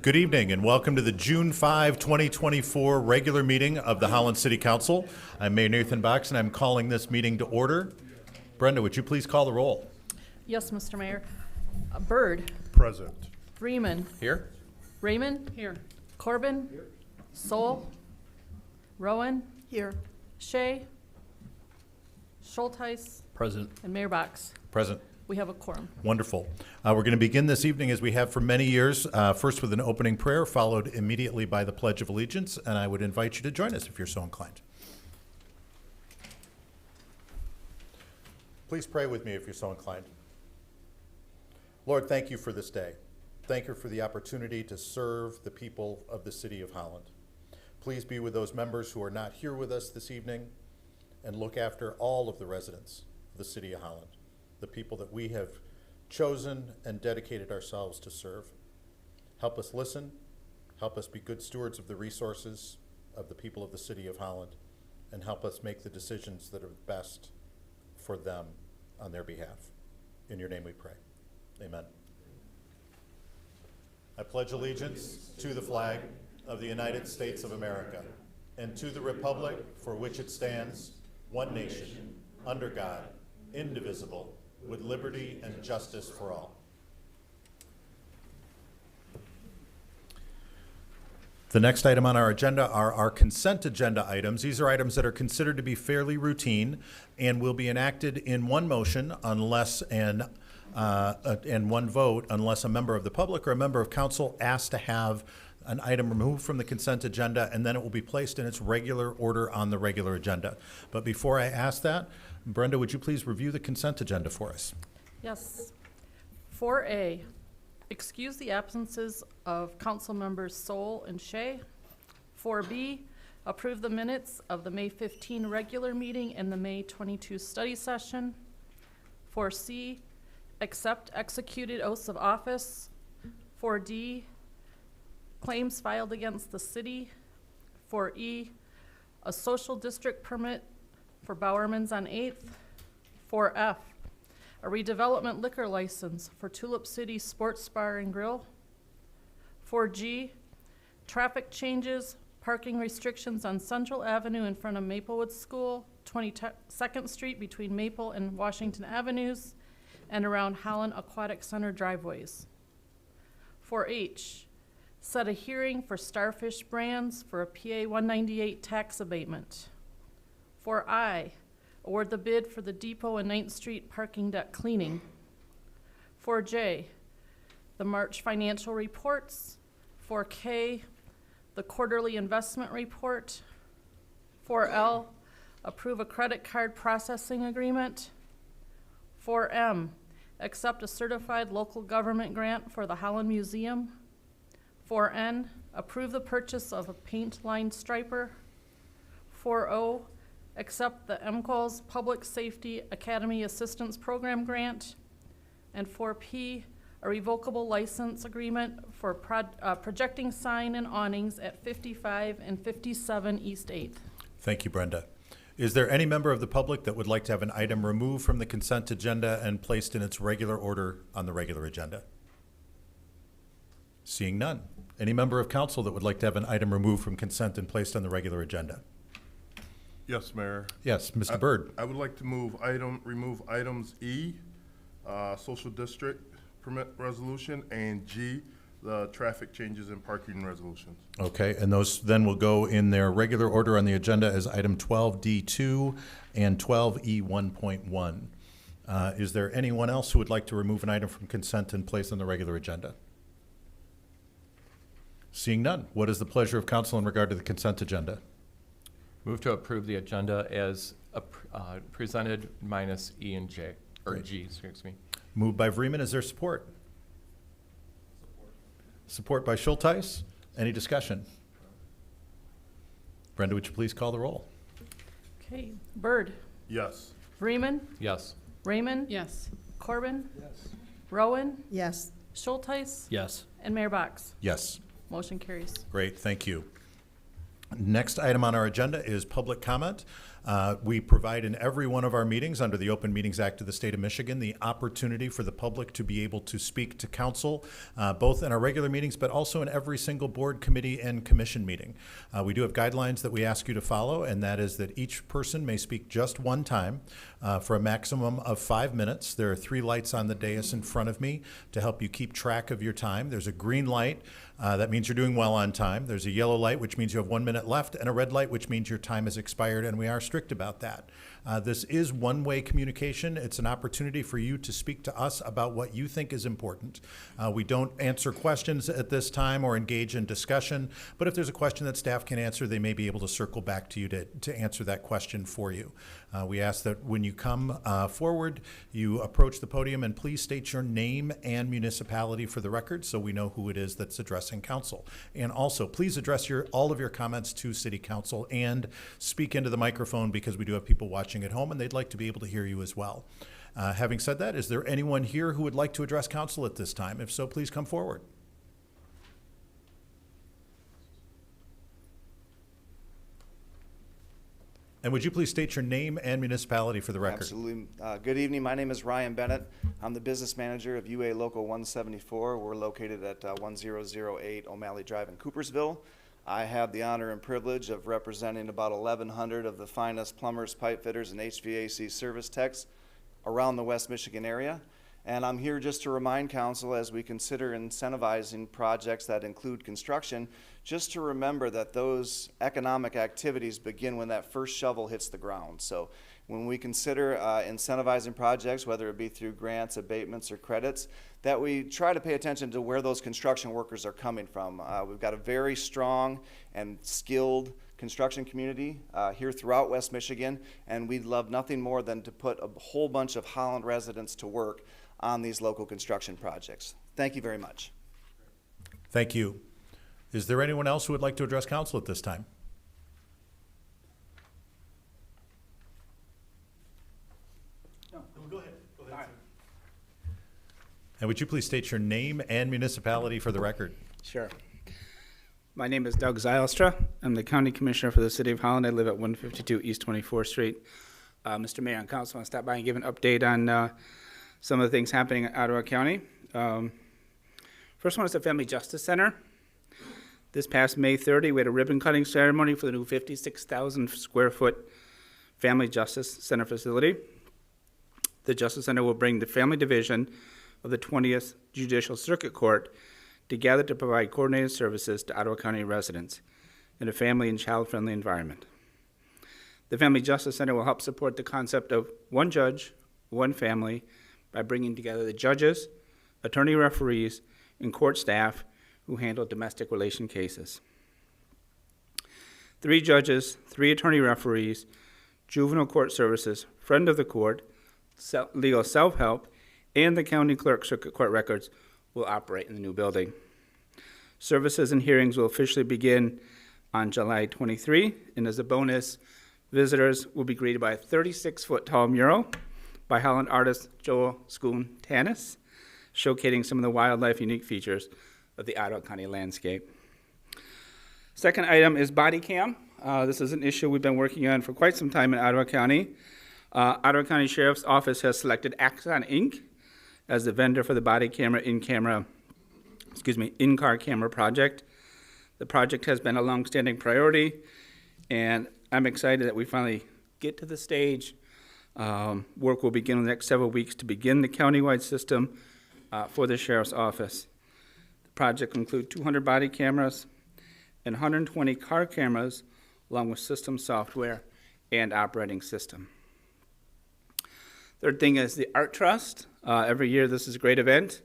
Good evening and welcome to the June 5, 2024 regular meeting of the Holland City Council. I'm Mayor Nathan Box and I'm calling this meeting to order. Brenda, would you please call the roll? Yes, Mr. Mayor. Byrd. Present. Freeman. Here. Raymond. Here. Corbin. Here. Soul. Rowan. Here. Shea. Schultheis. Present. And Mayor Box. Present. We have a quorum. Wonderful. We're going to begin this evening as we have for many years, first with an opening prayer, followed immediately by the Pledge of Allegiance, and I would invite you to join us if you're so inclined. Please pray with me if you're so inclined. Lord, thank you for this day. Thank you for the opportunity to serve the people of the city of Holland. Please be with those members who are not here with us this evening and look after all of the residents of the city of Holland, the people that we have chosen and dedicated ourselves to serve. Help us listen, help us be good stewards of the resources of the people of the city of Holland, and help us make the decisions that are best for them on their behalf. In your name we pray. Amen. I pledge allegiance to the flag of the United States of America and to the republic for which it stands, one nation, under God, indivisible, with liberty and justice for all. The next item on our agenda are our consent agenda items. These are items that are considered to be fairly routine and will be enacted in one motion unless and one vote unless a member of the public or a member of council asks to have an item removed from the consent agenda, and then it will be placed in its regular order on the regular agenda. But before I ask that, Brenda, would you please review the consent agenda for us? Yes. 4A, excuse the absences of council members Soul and Shea. 4B, approve the minutes of the May 15 regular meeting and the May 22 study session. 4C, accept executed oaths of office. 4D, claims filed against the city. 4E, a social district permit for Bowerman's on 8th. 4F, a redevelopment liquor license for Tulip City Sports Bar and Grill. 4G, traffic changes, parking restrictions on Central Avenue in front of Maplewood School, 22nd Street between Maple and Washington Avenues, and around Holland Aquatic Center driveways. 4H, set a hearing for Starfish Brands for a PA 198 tax abatement. 4I, award the bid for the Depot and 9th Street parking deck cleaning. 4J, the March financial reports. 4K, the quarterly investment report. 4L, approve a credit card processing agreement. 4M, accept a certified local government grant for the Holland Museum. 4N, approve the purchase of a paint line striper. 4O, accept the MCOL's Public Safety Academy Assistance Program grant. And 4P, a revocable license agreement for projecting sign and awnings at 55 and 57 East 8th. Thank you, Brenda. Is there any member of the public that would like to have an item removed from the consent agenda and placed in its regular order on the regular agenda? Seeing none. Any member of council that would like to have an item removed from consent and placed on the regular agenda? Yes, Mayor. Yes, Mr. Byrd. I would like to remove items E, social district permit resolution, and G, the traffic changes and parking resolutions. Okay, and those then will go in their regular order on the agenda as item 12D2 and 12E1.1. Is there anyone else who would like to remove an item from consent and place on the regular agenda? Seeing none, what is the pleasure of council in regard to the consent agenda? Move to approve the agenda as presented minus E and J, or Great. G, excuse me. Moved by Vreeman, is there support? Support by Schultheis. Any discussion? Brenda, would you please call the roll? Okay, Byrd. Yes. Freeman. Yes. Raymond. Yes. Corbin. Yes. Rowan. Yes. Schultheis. Yes. And Mayor Box. Yes. Motion carries. Great, thank you. Next item on our agenda is public comment. We provide in every one of our meetings under the Open Meetings Act of the State of Michigan the opportunity for the public to be able to speak to council, both in our regular meetings, but also in every single board, committee, and commission meeting. We do have guidelines that we ask you to follow, and that is that each person may speak just one time for a maximum of 5 minutes. There are 3 lights on the dais in front of me to help you keep track of your time. There's a green light. That means you're doing well on time. There's a yellow light, which means you have 1 minute left, and a red light, which means your time has expired, and we are strict about that. This is one-way communication. It's an opportunity for you to speak to us about what you think is important. We don't answer questions at this time or engage in discussion, but if there's a question that staff can answer, they may be able to circle back to you to answer that question for you. We ask that when you come forward, you approach the podium and please state your name and municipality for the record so we know who it is that's addressing council. And also, please address all of your comments to City Council and speak into the microphone because we do have people watching at home and they'd like to be able to hear you as well. Having said that, is there anyone here who would like to address council at this time? If so, please come forward. And would you please state your name and municipality for the record? Absolutely. Good evening. My name is Ryan Bennett. I'm the business manager of UA Local 174. We're located at 1008 O'Malley Drive in Coopersville. I have the honor and privilege of representing about 1,100 of the finest plumbers, pipe fitters, and HVAC service techs around the West Michigan area. And I'm here just to remind council, as we consider incentivizing projects that include construction, just to remember that those economic activities begin when that first shovel hits the ground. So when we consider incentivizing projects, whether it be through grants, abatements, or credits, that we try to pay attention to where those construction workers are coming from. We've got a very strong and skilled construction community here throughout West Michigan, and we'd love nothing more than to put a whole bunch of Holland residents to work on these local construction projects. Thank you very much. Thank you. Is there anyone else who would like to address council at this time? No, go ahead. Go ahead. And would you please state your name and municipality for the record? Sure. My name is Doug Zylstra. I'm the County Commissioner for the City of Holland. I live at 152 East 24th Street. Mr. Mayor and Council, I want to stop by and give an update on some of the things happening in Ottawa County. First one is the Family Justice Center. This past May 30, we had a ribbon cutting ceremony for the new 56,000 square foot Family Justice Center facility. The Justice Center will bring the Family Division of the 20th Judicial Circuit Court together to provide coordinated services to Ottawa County residents in a family and child-friendly environment. The Family Justice Center will help support the concept of one judge, one family, by bringing together the judges, attorney referees, and court staff who handle domestic relation cases. 3 judges, 3 attorney referees, juvenile court services, friend of the court, legal self-help, and the county clerk circuit court records will operate in the new building. Services and hearings will officially begin on July 23, and as a bonus, visitors will be greeted by a 36-foot tall mural by Holland artist Joel Schoon-Tanis, showcasing some of the wildlife unique features of the Ottawa County landscape. Second item is body cam. This is an issue we've been working on for quite some time in Ottawa County. Ottawa County Sheriff's Office has selected Axon Inc. as the vendor for the body camera in-car camera project. The project has been a long-standing priority, and I'm excited that we finally get to the stage. Work will begin in the next several weeks to begin the countywide system for the Sheriff's Office. The project will include 200 body cameras and 120 car cameras, along with system software and operating system. Third thing is the Art Trust. Every year this is a great event.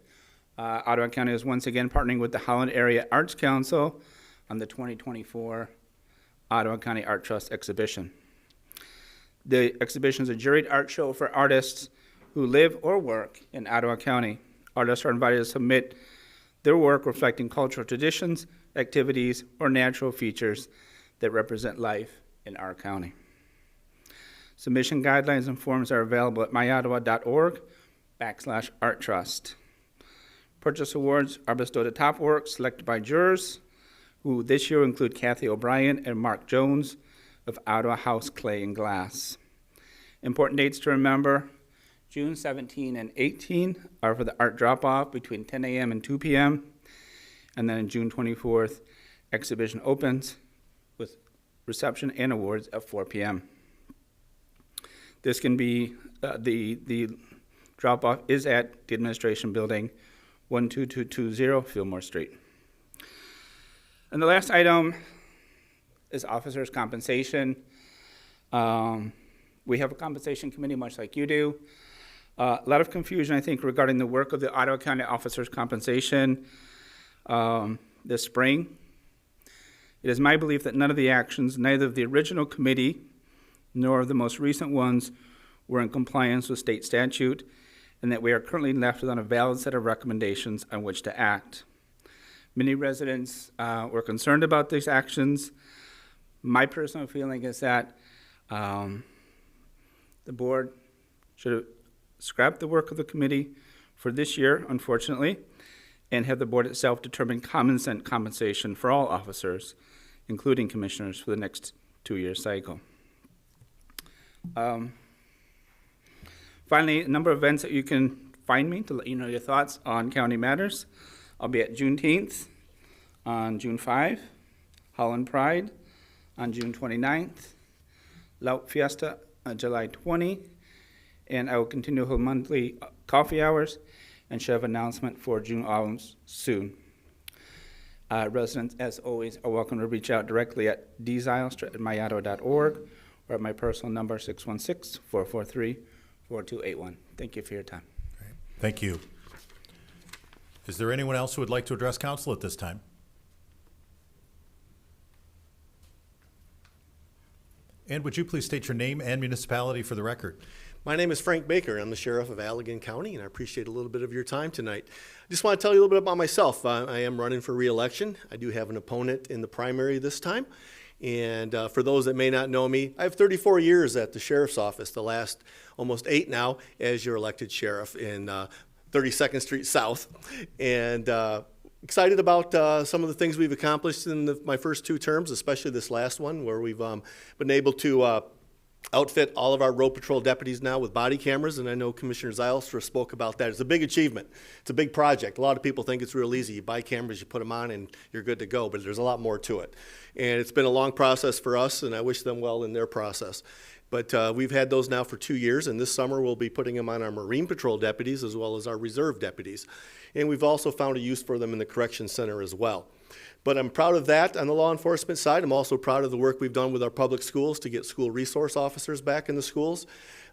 Ottawa County is once again partnering with the Holland Area Arts Council on the 2024 Ottawa County Art Trust exhibition. The exhibition is a juried art show for artists who live or work in Ottawa County. Artists are invited to submit their work reflecting cultural traditions, activities, or natural features that represent life in our county. Submission guidelines and forms are available at myottawa.org/Art Trust. Purchase awards are bestowed at top work selected by jurors who this year include Kathy O'Brien and Mark Jones of Ottawa House Clay and Glass. Important dates to remember: June 17 and 18 are for the art drop-off between 10 a.m. and 2 p.m. And then on June 24th, exhibition opens with reception and awards at 4 p.m. This can be, the drop-off is at the administration building, 12220 Fillmore Street. And the last item is officers' compensation. We have a compensation committee, much like you do. A lot of confusion, I think, regarding the work of the Ottawa County officers' compensation this spring. It is my belief that none of the actions, neither of the original committee nor of the most recent ones, were in compliance with state statute, and that we are currently left without a valid set of recommendations on which to act. Many residents were concerned about these actions. My personal feeling is that the board should have scrapped the work of the committee for this year, unfortunately, and have the board itself determine common sense compensation for all officers, including commissioners, for the next 2-year cycle. Finally, a number of events that you can find me to let you know your thoughts on county matters. I'll be at Juneteenth on June 5, Holland Pride on June 29th, Lout Fiesta on July 20, and I will continue to hold monthly coffee hours and should have an announcement for June Alums soon. Residents, as always, are welcome to reach out directly at dzylstra@myottawa.org or at my personal number, 616-443-4281. Thank you for your time. Thank you. Is there anyone else who would like to address council at this time? And would you please state your name and municipality for the record? My name is Frank Baker. I'm the sheriff of Allegan County, and I appreciate a little bit of your time tonight. I just want to tell you a little bit about myself. I am running for re-election. I do have an opponent in the primary this time. And for those that may not know me, I have 34 years at the sheriff's office, the last almost 8 now as your elected sheriff in 32nd Street South. And excited about some of the things we've accomplished in my first 2 terms, especially this last one, where we've been able to outfit all of our road patrol deputies now with body cameras, and I know Commissioner Zylstra spoke about that. It's a big achievement. It's a big project. A lot of people think it's real easy. You buy cameras, you put them on, and you're good to go, but there's a lot more to it. And it's been a long process for us, and I wish them well in their process. But we've had those now for 2 years, and this summer we'll be putting them on our Marine Patrol deputies as well as our reserve deputies. And we've also found a use for them in the Correction Center as well. But I'm proud of that on the law enforcement side. I'm also proud of the work we've done with our public schools to get school resource officers back in the schools.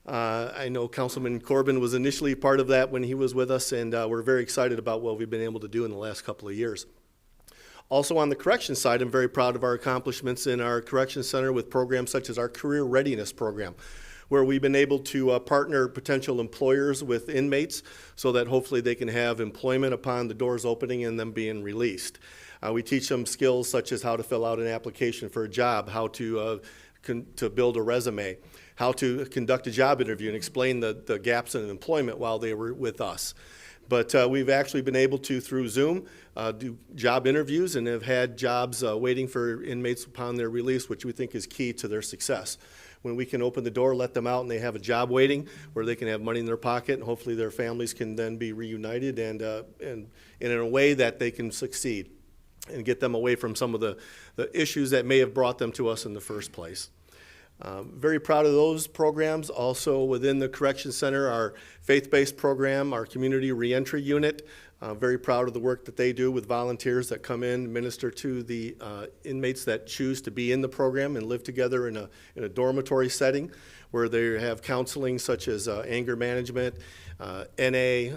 I know Councilman Corbin was initially part of that when he was with us, and we're very excited about what we've been able to do in the last couple of years. Also on the correction side, I'm very proud of our accomplishments in our correction center with programs such as our career readiness program, where we've been able to partner potential employers with inmates so that hopefully they can have employment upon the doors opening and them being released. We teach them skills such as how to fill out an application for a job, how to build a resume, how to conduct a job interview and explain the gaps in employment while they were with us. But we've actually been able to, through Zoom, do job interviews and have had jobs waiting for inmates upon their release, which we think is key to their success. When we can open the door, let them out, and they have a job waiting where they can have money in their pocket, and hopefully their families can then be reunited and in a way that they can succeed and get them away from some of the issues that may have brought them to us in the first place. Very proud of those programs. Also within the Correction Center, our faith-based program, our community reentry unit. Very proud of the work that they do with volunteers that come in, minister to the inmates that choose to be in the program and live together in a dormitory setting where they have counseling such as anger management, NA,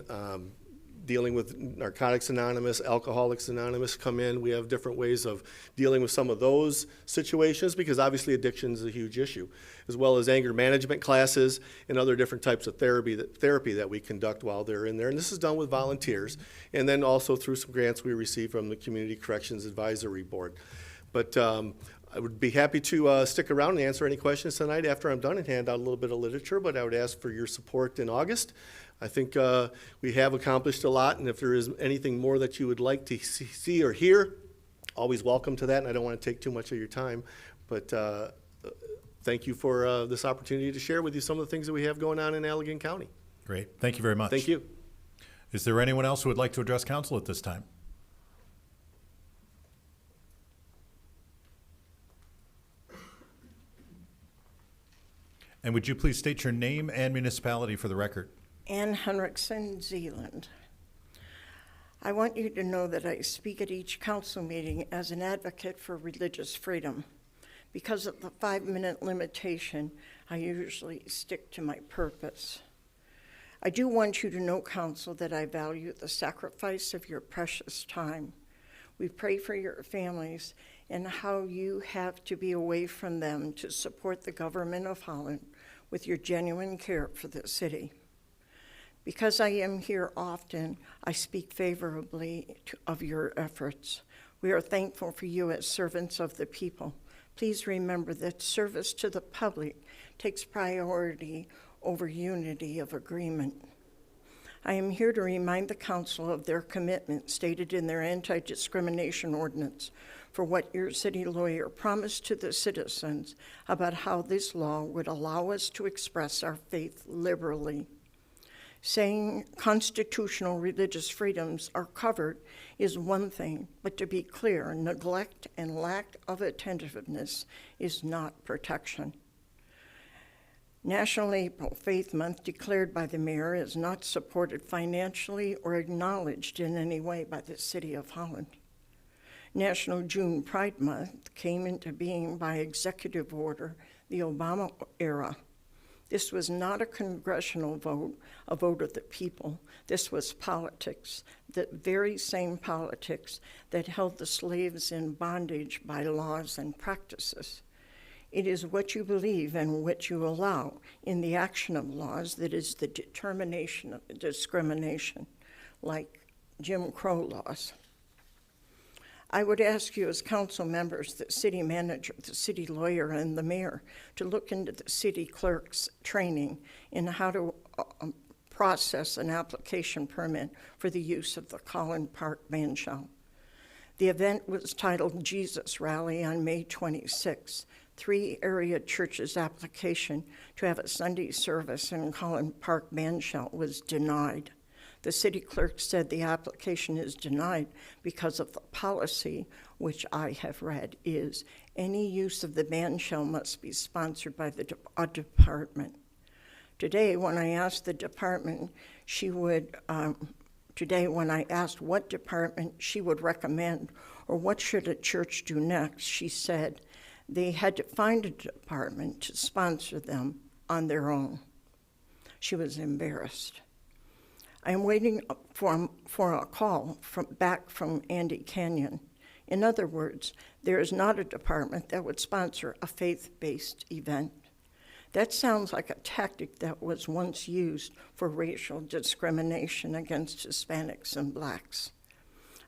dealing with Narcotics Anonymous, Alcoholics Anonymous come in. We have different ways of dealing with some of those situations because obviously addiction is a huge issue, as well as anger management classes and other different types of therapy that we conduct while they're in there. And this is done with volunteers, and then also through some grants we receive from the Community Corrections Advisory Board. But I would be happy to stick around and answer any questions tonight after I'm done and hand out a little bit of literature, but I would ask for your support in August. I think we have accomplished a lot, and if there is anything more that you would like to see or hear, always welcome to that, and I don't want to take too much of your time, but thank you for this opportunity to share with you some of the things that we have going on in Allegan County. Great. Thank you very much. Thank you. Is there anyone else who would like to address council at this time? And would you please state your name and municipality for the record? Ann Henriksen, Zealand. I want you to know that I speak at each council meeting as an advocate for religious freedom. Because of the 5-minute limitation, I usually stick to my purpose. I do want you to know, council, that I value the sacrifice of your precious time. We pray for your families and how you have to be away from them to support the government of Holland with your genuine care for the city. Because I am here often, I speak favorably of your efforts. We are thankful for you as servants of the people. Please remember that service to the public takes priority over unity of agreement. I am here to remind the council of their commitment stated in their anti-discrimination ordinance for what your city lawyer promised to the citizens about how this law would allow us to express our faith liberally. Saying constitutional religious freedoms are covered is one thing, but to be clear, neglect and lack of attentiveness is not protection. National April Faith Month, declared by the mayor, is not supported financially or acknowledged in any way by the city of Holland. National June Pride Month came into being by executive order, the Obama era. This was not a congressional vote, a vote of the people. This was politics, the very same politics that held the slaves in bondage by laws and practices. It is what you believe and what you allow in the action of laws that is the determination of discrimination, like Jim Crow laws. I would ask you as council members, the city manager, the city lawyer, and the mayor to look into the city clerk's training in how to process an application permit for the use of the Holland Park bandshell. The event was titled Jesus Rally on May 26. 3 area churches' application to have a Sunday service in Holland Park bandshell was denied. The city clerk said the application is denied because of the policy, which I have read, is any use of the bandshell must be sponsored by a department. Today, when I asked the department, when I asked what department she would recommend or what should a church do next, she said they had to find a department to sponsor them on their own. She was embarrassed. I am waiting for a call back from Andy Canyon. In other words, there is not a department that would sponsor a faith-based event. That sounds like a tactic that was once used for racial discrimination against Hispanics and blacks.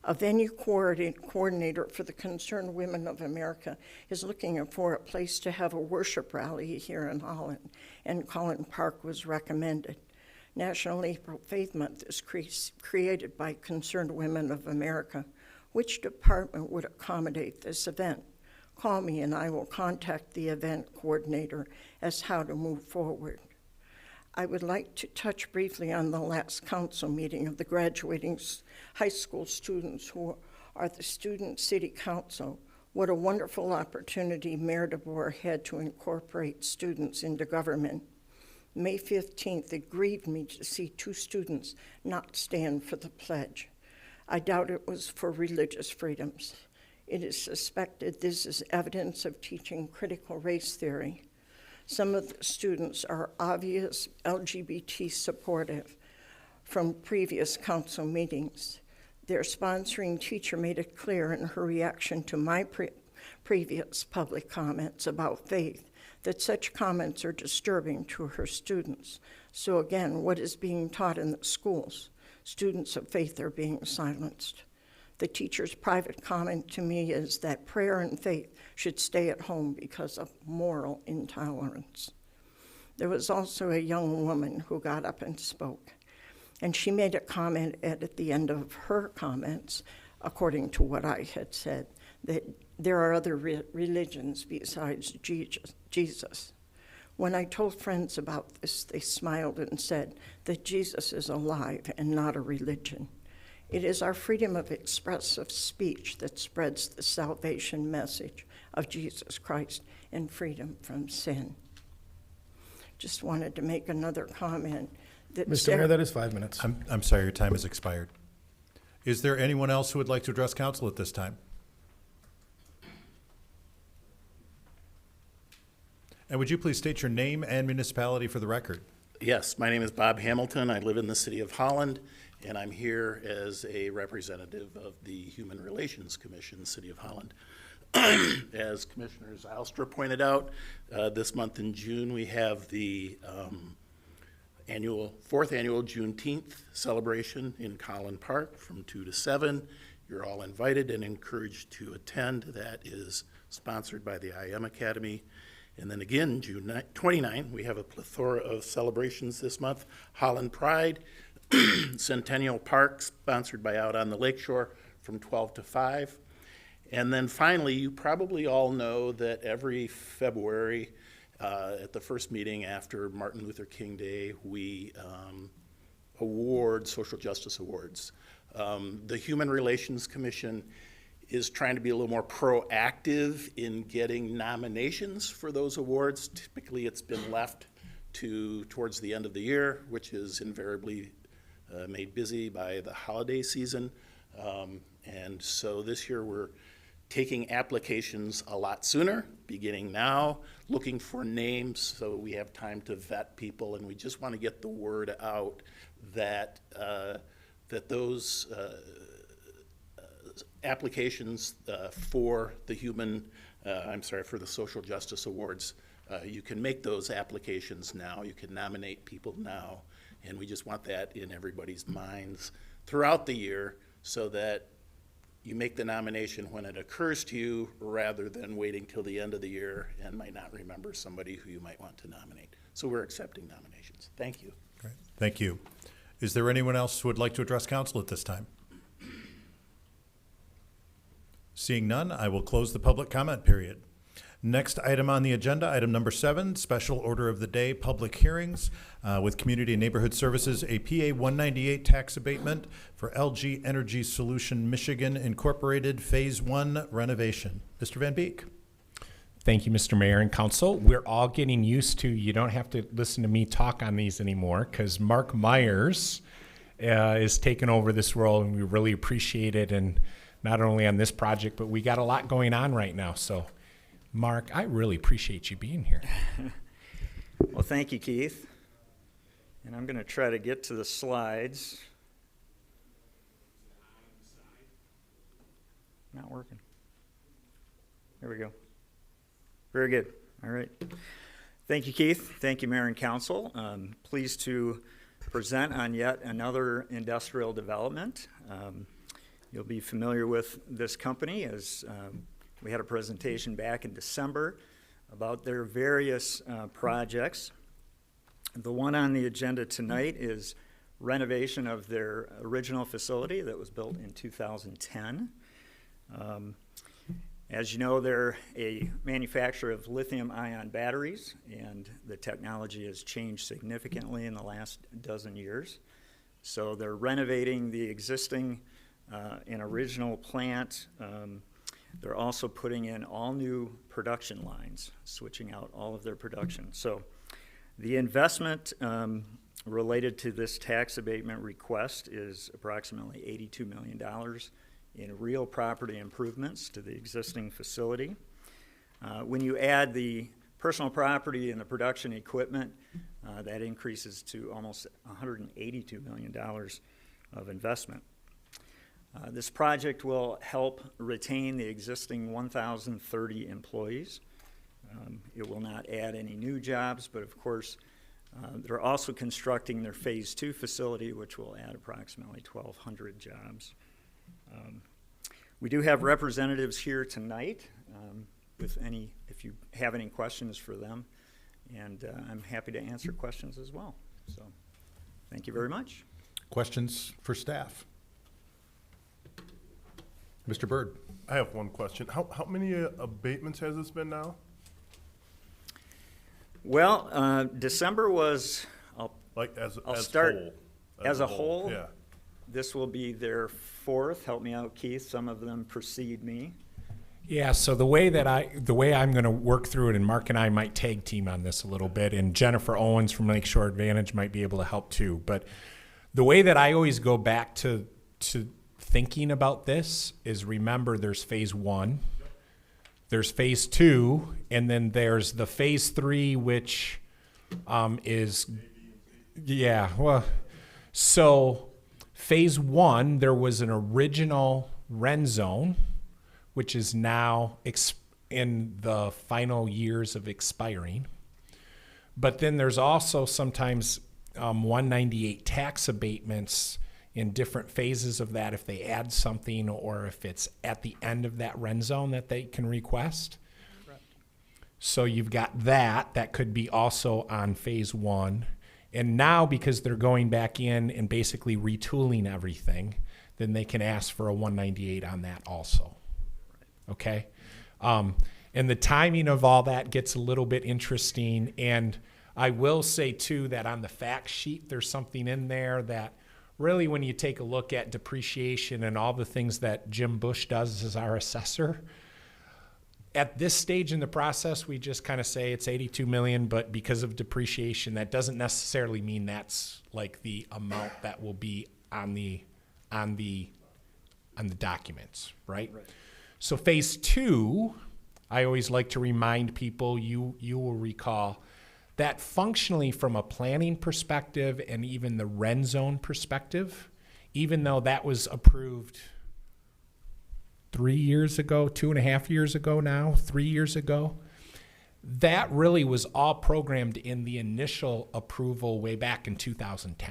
A venue coordinator for the Concerned Women of America is looking for a place to have a worship rally here in Holland, and Holland Park was recommended. National April Faith Month is created by Concerned Women of America. Which department would accommodate this event? Call me and I will contact the event coordinator as how to move forward. I would like to touch briefly on the last council meeting of the graduating high school students who are the Student City Council. What a wonderful opportunity Mayor DeBoer had to incorporate students into government. May 15th, it grieved me to see 2 students not stand for the pledge. I doubt it was for religious freedoms. It is suspected this is evidence of teaching critical race theory. Some of the students are obvious LGBT supportive from previous council meetings. Their sponsoring teacher made it clear in her reaction to my previous public comments about faith that such comments are disturbing to her students. So again, what is being taught in the schools? Students of faith are being silenced. The teacher's private comment to me is that prayer and faith should stay at home because of moral intolerance. There was also a young woman who got up and spoke, and she made a comment at the end of her comments, according to what I had said, that there are other religions besides Jesus. When I told friends about this, they smiled and said that Jesus is alive and not a religion. It is our freedom of expressive speech that spreads the salvation message of Jesus Christ and freedom from sin. Just wanted to make another comment. That Mr. Mayor, that is 5 minutes. I'm sorry, your time has expired. Is there anyone else who would like to address council at this time? And would you please state your name and municipality for the record? Yes, my name is Bob Hamilton. I live in the city of Holland, and I'm here as a representative of the Human Relations Commission, City of Holland. As Commissioner Zylstra pointed out, this month in June, we have the fourth annual Juneteenth celebration in Collin Park from 2 to 7. You're all invited and encouraged to attend. That is sponsored by the IM Academy. And then again, June 29, we have a plethora of celebrations this month. Holland Pride, Centennial Park, sponsored by Out on the Lakeshore from 12 to 5. And then finally, you probably all know that every February, at the first meeting after Martin Luther King Day, we award social justice awards. The Human Relations Commission is trying to be a little more proactive in getting nominations for those awards. Typically, it's been left towards the end of the year, which is invariably made busy by the holiday season. And so this year we're taking applications a lot sooner, beginning now, looking for names so we have time to vet people, and we just want to get the word out that those applications for the for the Social Justice Awards, you can make those applications now. You can nominate people now, and we just want that in everybody's minds throughout the year so that you make the nomination when it occurs to you rather than waiting till the end of the year and might not remember somebody who you might want to nominate. So we're accepting nominations. Thank you. Great. Thank you. Is there anyone else who would like to address council at this time? Seeing none, I will close the public comment period. Next item on the agenda, item number 7, special order of the day, public hearings with Community and Neighborhood Services, a PA 198 tax abatement for LG Energy Solution Michigan Incorporated Phase 1 renovation. Mr. Van Beek. Thank you, Mr. Mayor and Council. We're all getting used to, you don't have to listen to me talk on these anymore because Mark Myers is taking over this role, and we really appreciate it. And not only on this project, but we got a lot going on right now. So, Mark, I really appreciate you being here. Well, thank you, Keith. And I'm going to try to get to the slides. Not working. There we go. Very good. All right. Thank you, Keith. Thank you, Mayor and Council. Pleased to present on yet another industrial development. You'll be familiar with this company as we had a presentation back in December about their various projects. The one on the agenda tonight is renovation of their original facility that was built in 2010. As you know, they're a manufacturer of lithium-ion batteries, and the technology has changed significantly in the last dozen years. So they're renovating the existing an original plant. They're also putting in all new production lines, switching out all of their production. So the investment related to this tax abatement request is approximately $82 million in real property improvements to the existing facility. When you add the personal property and the production equipment, that increases to almost $182 million of investment. This project will help retain the existing 1,030 employees. It will not add any new jobs, but of course, they're also constructing their Phase 2 facility, which will add approximately 1,200 jobs. We do have representatives here tonight if you have any questions for them, and I'm happy to answer questions as well. So, thank you very much. Questions for staff? Mr. Byrd. I have one question. How many abatements has this been now? Well, December was, Like as I'll as start whole? as a whole. Yeah. This will be their fourth. Help me out, Keith. Some of them precede me. Yeah, so the way I'm going to work through it, and Mark and I might tag team on this a little bit, and Jennifer Owens from Lakeshore Advantage might be able to help too. But the way that I always go back to thinking about this is, remember, there's phase 1, there's phase 2, and then there's the phase 3, which is, yeah, well, so phase 1, there was an original REN zone, which is now in the final years of expiring. But then there's also sometimes 198 tax abatements in different phases of that if they add something or if it's at the end of that REN zone that they can request. Correct. So you've got that could be also on phase 1. And now, because they're going back in and basically retooling everything, then they can ask for a 198 on that also. Okay? And the timing of all that gets a little bit interesting. And I will say, too, that on the fact sheet, there's something in there that really, when you take a look at depreciation and all the things that Jim Bush does as our assessor, at this stage in the process, we just kind of say it's 82 million, but because of depreciation, that doesn't necessarily mean that's like the amount that will be on the documents, right? So phase 2, I always like to remind people, you will recall that functionally from a planning perspective and even the REN zone perspective, even though that was approved 3 years ago, 2.5 years ago now, 3 years ago, that really was all programmed in the initial approval way back in 2010.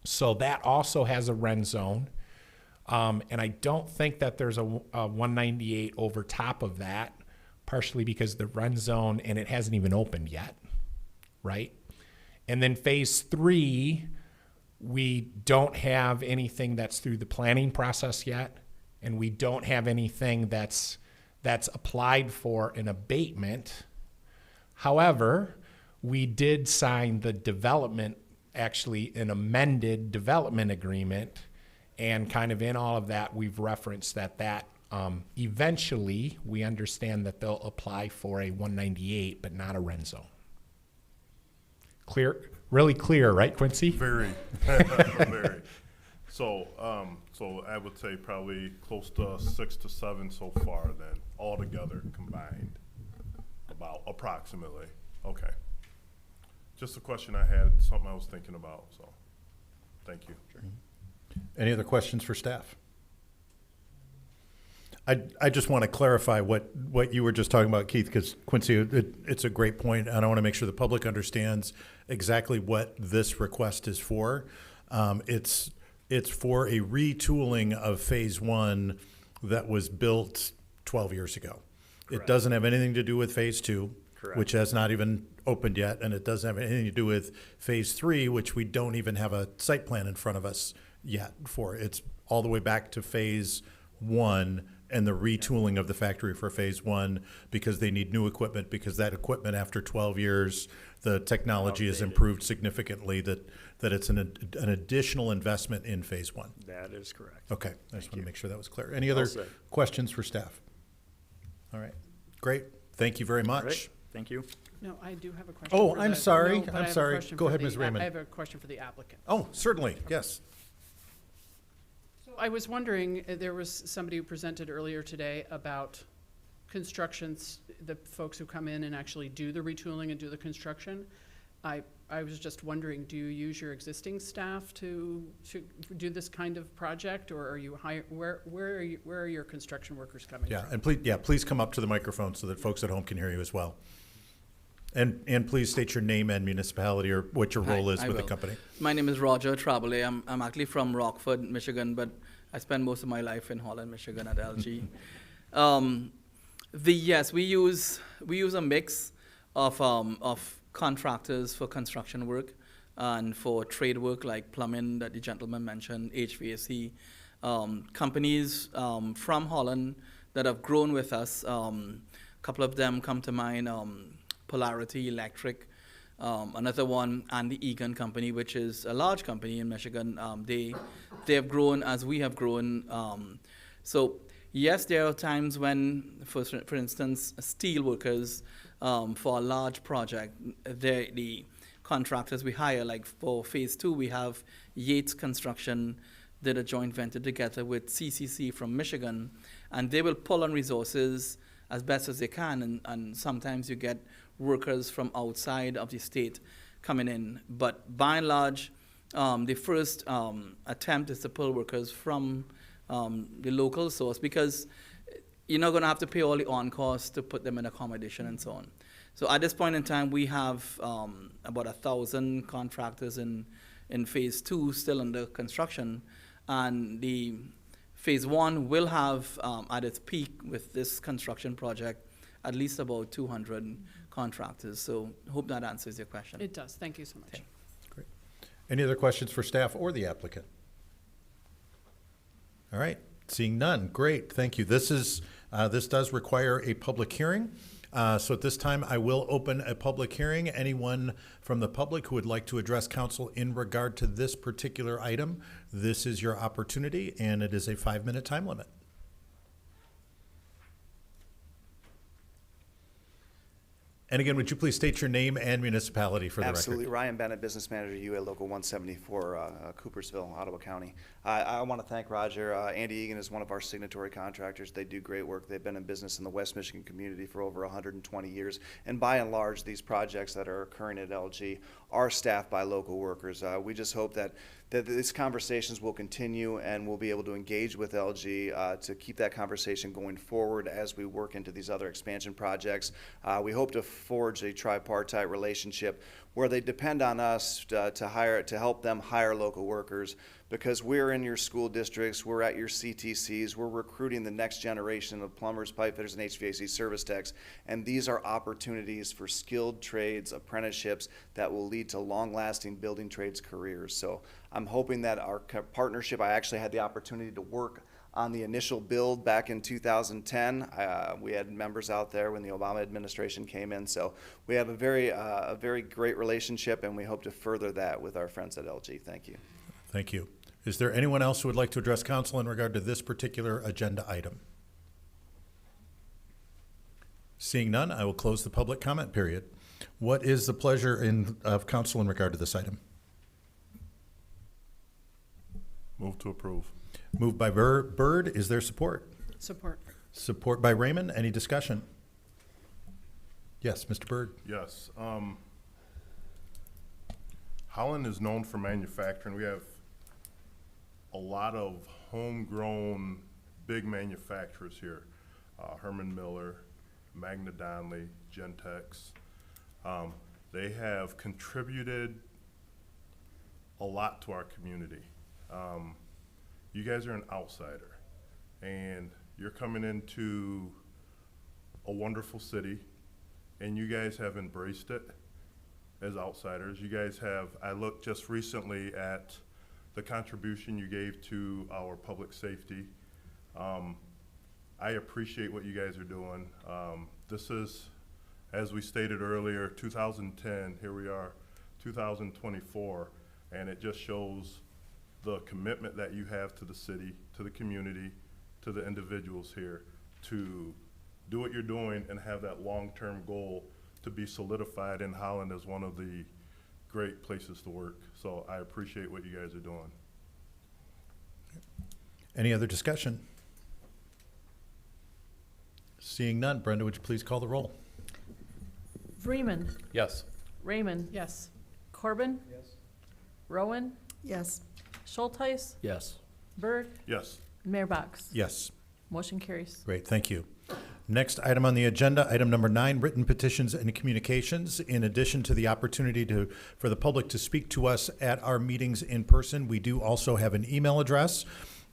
So that also has a REN zone. And I don't think that there's a 198 over top of that, partially because the REN zone, and it hasn't even opened yet, right? And then phase 3, we don't have anything that's through the planning process yet, and we don't have anything that's applied for an abatement. However, we did sign the development, actually an amended development agreement, and kind of in all of that, we've referenced that eventually we understand that they'll apply for a 198, but not a REN zone. Clear, really clear, right, Quincy? Very, very. So I would say probably close to 6 to 7 so far then, altogether combined, about approximately. Okay. Just a question I had, something I was thinking about, so thank you. Sure. Any other questions for staff? I just want to clarify what you were just talking about, Keith, because Quincy, it's a great point, and I want to make sure the public understands exactly what this request is for. It's for a retooling of phase 1 that was built 12 years ago. Correct. It doesn't have anything to do with phase 2, correct, which has not even opened yet, and it doesn't have anything to do with phase 3, which we don't even have a site plan in front of us yet for. It's all the way back to phase 1 and the retooling of the factory for phase 1 because they need new equipment, because that equipment after 12 years, the technology has improved significantly, that it's an additional investment in phase 1. That is correct. Okay, I just want to make sure that was clear. Any other questions for staff? All right, great. Thank you very much. All right. Thank you. No, I do have a question. Oh, for I'm the- sorry. no, but I I'm have a sorry. question Go for ahead, the- Ms. Raymond. I have a question for the applicant. Oh, certainly, yes. I was wondering, there was somebody who presented earlier today about constructions, the folks who come in and actually do the retooling and do the construction. I was just wondering, do you use your existing staff to do this kind of project, or are you where are your construction workers coming from? And please come up to the microphone so that folks at home can hear you as well. And please state your name and municipality or what your role is with the company. My name is Roger Trabole. I'm actually from Rockford, Michigan, but I spent most of my life in Holland, Michigan at LG. Yes, we use a mix of contractors for construction work and for trade work like plumbing that the gentleman mentioned, HVAC, companies from Holland that have grown with us. A couple of them come to mind, Polarity Electric, another one, and the Egan Company, which is a large company in Michigan. They have grown as we have grown. So yes, there are times when, for instance, steel workers for a large project, the contractors we hire, like for phase 2, we have Yates Construction did a joint venture together with CCC from Michigan, and they will pull on resources as best as they can, and sometimes you get workers from outside of the state coming in. But by and large, the first attempt is to pull workers from the local source, because you're not going to have to pay all the on-costs to put them in accommodation and so on. So at this point in time, we have about 1,000 contractors in phase 2 still under construction, and the phase 1 will have at its peak with this construction project at least about 200 contractors. So hope that answers your question. It does. Thank you so much. Okay. Great. Any other questions for staff or the applicant? All right, seeing none, great, thank you. This does require a public hearing. So at this time, I will open a public hearing. Anyone from the public who would like to address council in regard to this particular item, this is your opportunity, and it is a 5-minute time limit. And again, would you please state your name and municipality for the Absolutely. record? Ryan Bennett, Business Manager, UA Local 174, Coopersville, Ottawa County. I want to thank Roger. Andy Egan is one of our signatory contractors. They do great work. They've been in business in the West Michigan community for over 120 years. And by and large, these projects that are occurring at LG are staffed by local workers. We just hope that these conversations will continue, and we'll be able to engage with LG to keep that conversation going forward as we work into these other expansion projects. We hope to forge a tripartite relationship where they depend on us to help them hire local workers, because we're in your school districts, we're at your CTCs, we're recruiting the next generation of plumbers, pipe fitters, and HVAC service techs, and these are opportunities for skilled trades, apprenticeships that will lead to long-lasting building trades careers. So I'm hoping that our partnership, I actually had the opportunity to work on the initial build back in 2010. We had members out there when the Obama administration came in, so we have a very great relationship, and we hope to further that with our friends at LG. Thank you. Thank you. Is there anyone else who would like to address council in regard to this particular agenda item? Seeing none, I will close the public comment period. What is the pleasure of council in regard to this item? Move to approve. Moved by Byrd. Is there support? Support. Support by Raymond. Any discussion? Yes, Mr. Byrd. Yes. Holland is known for manufacturing. We have a lot of homegrown big manufacturers here. Herman Miller, Magna Donnelly, Gentex. They have contributed a lot to our community. You guys are an outsider, and you're coming into a wonderful city, and you guys have embraced it as outsiders. You guys have, I looked just recently at the contribution you gave to our public safety. I appreciate what you guys are doing. This is, as we stated earlier, 2010, here we are, 2024, and it just shows the commitment that you have to the city, to the community, to the individuals here, to do what you're doing and have that long-term goal to be solidified in Holland as one of the great places to work. So I appreciate what you guys are doing. Any other discussion? Seeing none, Brenda, would you please call the roll? Freeman. Yes. Raymond. Yes. Corbin. Yes. Rowan. Yes. Schultheis. Yes. Byrd. Yes. Mayor Box. Yes. Motion carries. Great, thank you. Next item on the agenda, item number 9, written petitions and communications. In addition to the opportunity for the public to speak to us at our meetings in person, we do also have an email address,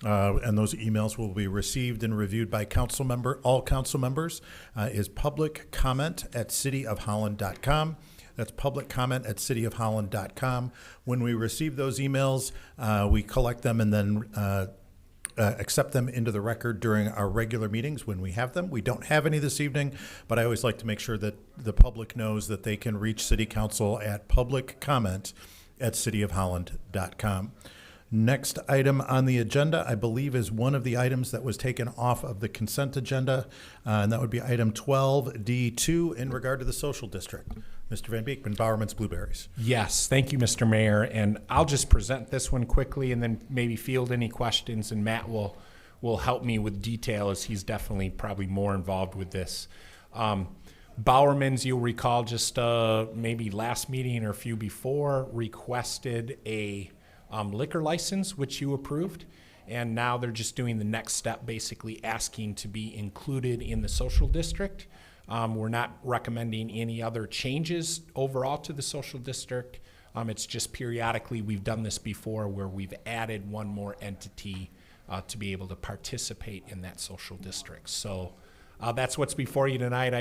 and those emails will be received and reviewed by all council members. Is publiccomment@cityofholland.com. That's publiccomment@cityofholland.com. When we receive those emails, we collect them and then accept them into the record during our regular meetings when we have them. We don't have any this evening, but I always like to make sure that the public knows that they can reach City Council at public comment at cityofholland.com. Next item on the agenda, I believe, is one of the items that was taken off of the consent agenda, and that would be item 12D2 in regard to the social district. Mr. Van Beekman, Bowerman's Blueberries. Yes, thank you, Mr. Mayor. And I'll just present this one quickly and then maybe field any questions, and Matt will help me with detail, as he's definitely probably more involved with this. Bowerman's, you'll recall, just maybe last meeting or a few before, requested a liquor license, which you approved. And now they're just doing the next step, basically asking to be included in the social district. We're not recommending any other changes overall to the social district. It's just periodically, we've done this before, where we've added one more entity to be able to participate in that social district. So that's what's before you tonight.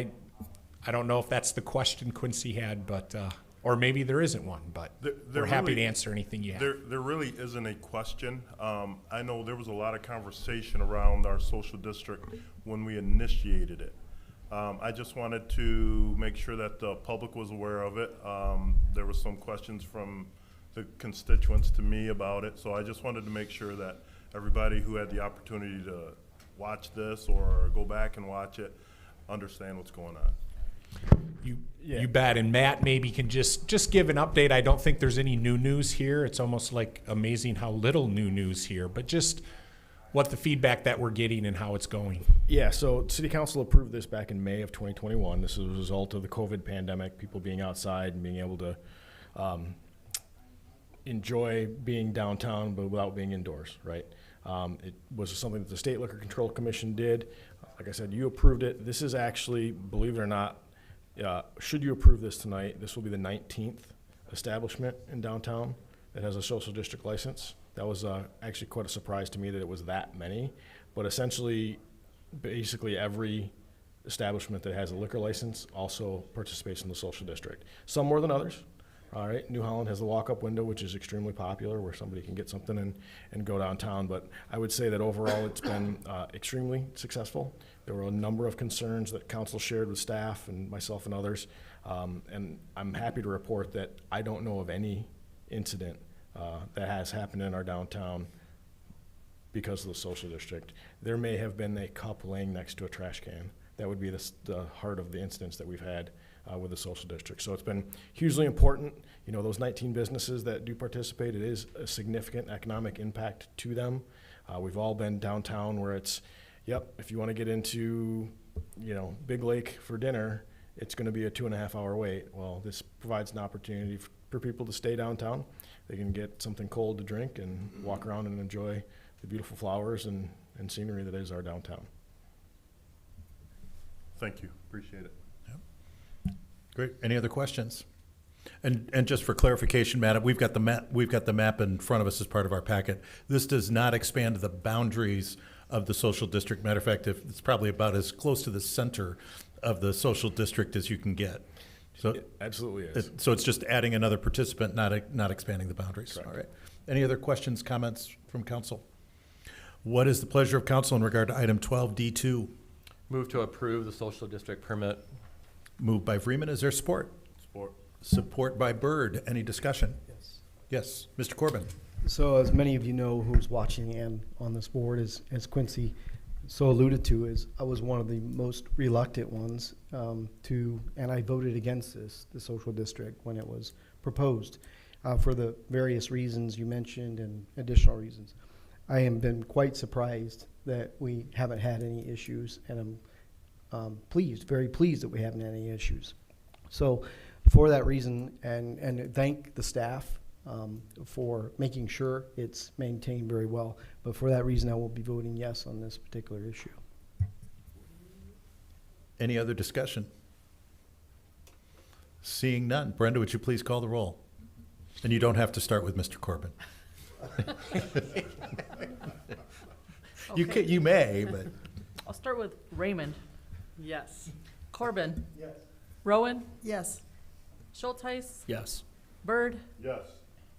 I don't know if that's the question Quincy had, but or maybe there isn't one, but we're happy to answer anything you have. There really isn't a question. I know there was a lot of conversation around our social district when we initiated it. I just wanted to make sure that the public was aware of it. There were some questions from the constituents to me about it, so I just wanted to make sure that everybody who had the opportunity to watch this or go back and watch it understand what's going on. You bet. And Matt maybe can just give an update. I don't think there's any new news here. It's almost like amazing how little new news here, but just what the feedback that we're getting and how it's going. Yeah, so City Council approved this back in May of 2021. This is a result of the COVID pandemic, people being outside and being able to enjoy being downtown but without being indoors, right? It was something that the State Liquor Control Commission did. Like I said, you approved it. This is actually, believe it or not, should you approve this tonight, this will be the 19th establishment in downtown that has a social district license. That was actually quite a surprise to me that it was that many. But essentially, basically every establishment that has a liquor license also participates in the social district. Some more than others. All right, New Holland has the walk-up window, which is extremely popular, where somebody can get something and go downtown. But I would say that overall it's been extremely successful. There were a number of concerns that council shared with staff and myself and others. And I'm happy to report that I don't know of any incident that has happened in our downtown because of the social district. There may have been a cup laying next to a trash can. That would be the heart of the incidents that we've had with the social district. So it's been hugely important. You know, those 19 businesses that do participate, it is a significant economic impact to them. We've all been downtown where it's, yep, if you want to get into, you know, Big Lake for dinner, it's going to be a 2.5-hour wait. Well, this provides an opportunity for people to stay downtown. They can get something cold to drink and walk around and enjoy the beautiful flowers and scenery that is our downtown. Thank you. Appreciate it. Great. Any other questions? And just for clarification, Matt, we've got the map in front of us as part of our packet. This does not expand the boundaries of the social district. Matter of fact, it's probably about as close to the center of the social district as you can get. So it absolutely is. So it's just adding another participant, not expanding the boundaries. Correct. All right. Any other questions, comments from council? What is the pleasure of council in regard to item 12D2? Move to approve the social district permit. Moved by Freeman. Is there support? Support. Support by Byrd. Any discussion? Yes. Yes. Mr. Corbin. So as many of you know who's watching and on this board, as Quincy so alluded to, is I was one of the most reluctant ones and I voted against the social district when it was proposed for the various reasons you mentioned and additional reasons. I have been quite surprised that we haven't had any issues, and I'm very pleased that we haven't had any issues. So for that reason, and thank the staff for making sure it's maintained very well. But for that reason, I will be voting yes on this particular issue. Any other discussion? Seeing none. Brenda, would you please call the roll? And you don't have to start with Mr. Corbin. Okay. You may, but. I'll start with Raymond. Yes. Corbin. Yes. Rowan. Yes. Schultheis. Yes. Byrd. Yes.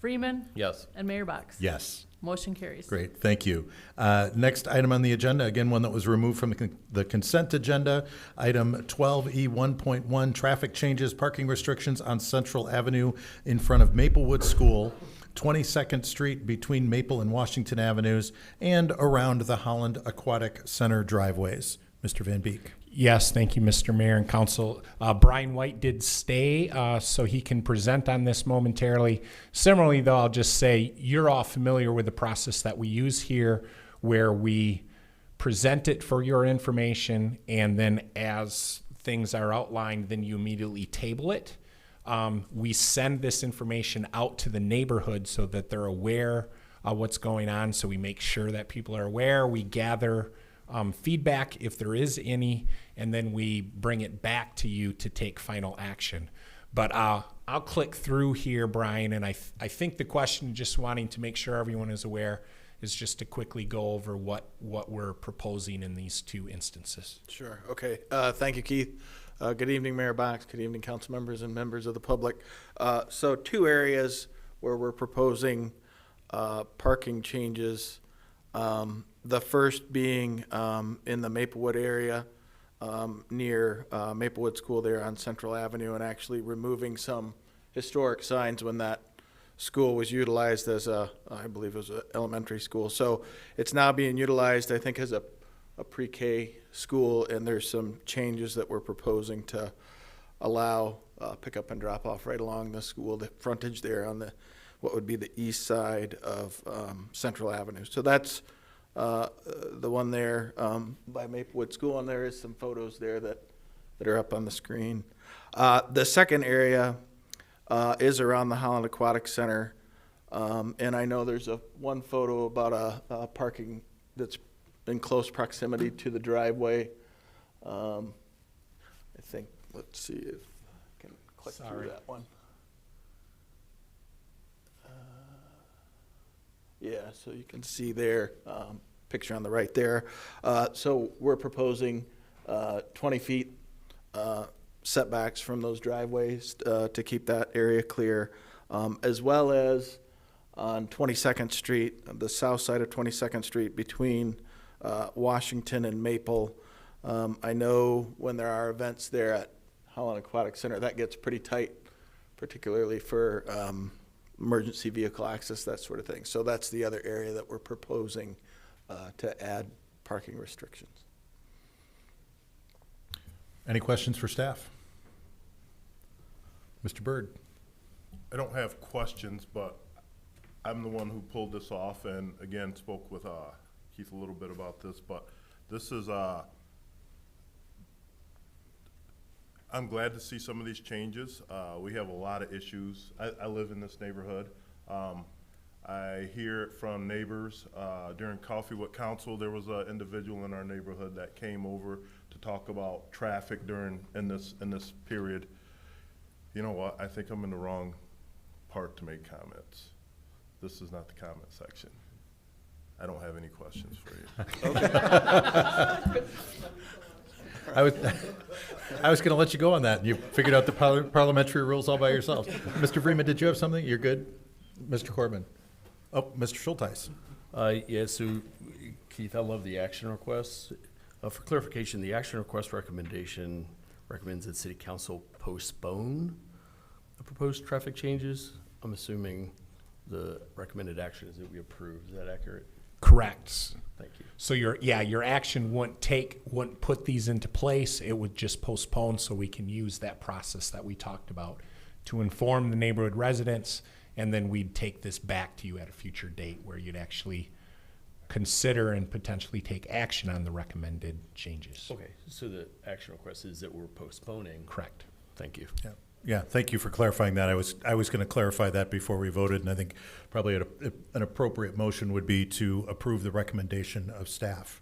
Freeman. Yes. And Mayor Box. Yes. Motion carries. Great, thank you. Next item on the agenda, again, one that was removed from the consent agenda, item 12E 1.1, traffic changes, parking restrictions on Central Avenue in front of Maplewood School, 22nd Street between Maple and Washington Avenues, and around the Holland Aquatic Center driveways. Mr. Van Beek. Yes, thank you, Mr. Mayor and Council. Brian White did stay, so he can present on this momentarily. Similarly, though, I'll just say you're all familiar with the process that we use here, where we present it for your information, and then as things are outlined, then you immediately table it. We send this information out to the neighborhood so that they're aware of what's going on, so we make sure that people are aware. We gather feedback if there is any, and then we bring it back to you to take final action. But I'll click through here, Brian, and I think the question, just wanting to make sure everyone is aware, is just to quickly go over what we're proposing in these two instances. Sure. Okay. Thank you, Keith. Good evening, Mayor Box. Good evening, council members and members of the public. So 2 areas where we're proposing parking changes. The first being in the Maplewood area, near Maplewood School there on Central Avenue, and actually removing some historic signs when that school was utilized as I believe it was an elementary school. So it's now being utilized, I think, as a pre-K school, and there's some changes that we're proposing to allow pick up and drop off right along the school, the frontage there on what would be the east side of Central Avenue. So that's the one there by Maplewood School, and there is some photos there that are up on the screen. The second area is around the Holland Aquatic Center, and I know there's one photo about a parking that's in close proximity to the driveway. I think, let's see if I can click through that one. Yeah, so you can see there, picture on the right there. So we're proposing 20 feet setbacks from those driveways to keep that area clear, as well as on 22nd Street, the south side of 22nd Street between Washington and Maple. I know when there are events there at Holland Aquatic Center, that gets pretty tight, particularly for emergency vehicle access, that sort of thing. So that's the other area that we're proposing to add parking restrictions. Any questions for staff? Mr. Byrd. I don't have questions, but I'm the one who pulled this off, and again, spoke with Keith a little bit about this, but this is, I'm glad to see some of these changes. We have a lot of issues. I live in this neighborhood. I hear it from neighbors. During Coffee with Council, there was an individual in our neighborhood that came over to talk about traffic in this period. You know what? I think I'm in the wrong part to make comments. This is not the comment section. I don't have any questions for you. Okay. I was going to let you go on that. You figured out the parliamentary rules all by yourself. Mr. Freeman, did you have something? You're good? Mr. Corbin. Oh, Mr. Schulteis. Yeah, so Keith, I love the action requests. For clarification, the action request recommendation recommends that City Council postpone the proposed traffic changes. I'm assuming the recommended action is that we approve. Is that accurate? Correct. Thank you. So your action wouldn't put these into place. It would just postpone so we can use that process that we talked about to inform the neighborhood residents, and then we'd take this back to you at a future date where you'd actually consider and potentially take action on the recommended changes. Okay, so the action request is that we're postponing. Correct. Thank you. Yeah, thank you for clarifying that. I was going to clarify that before we voted, and I think probably an appropriate motion would be to approve the recommendation of staff,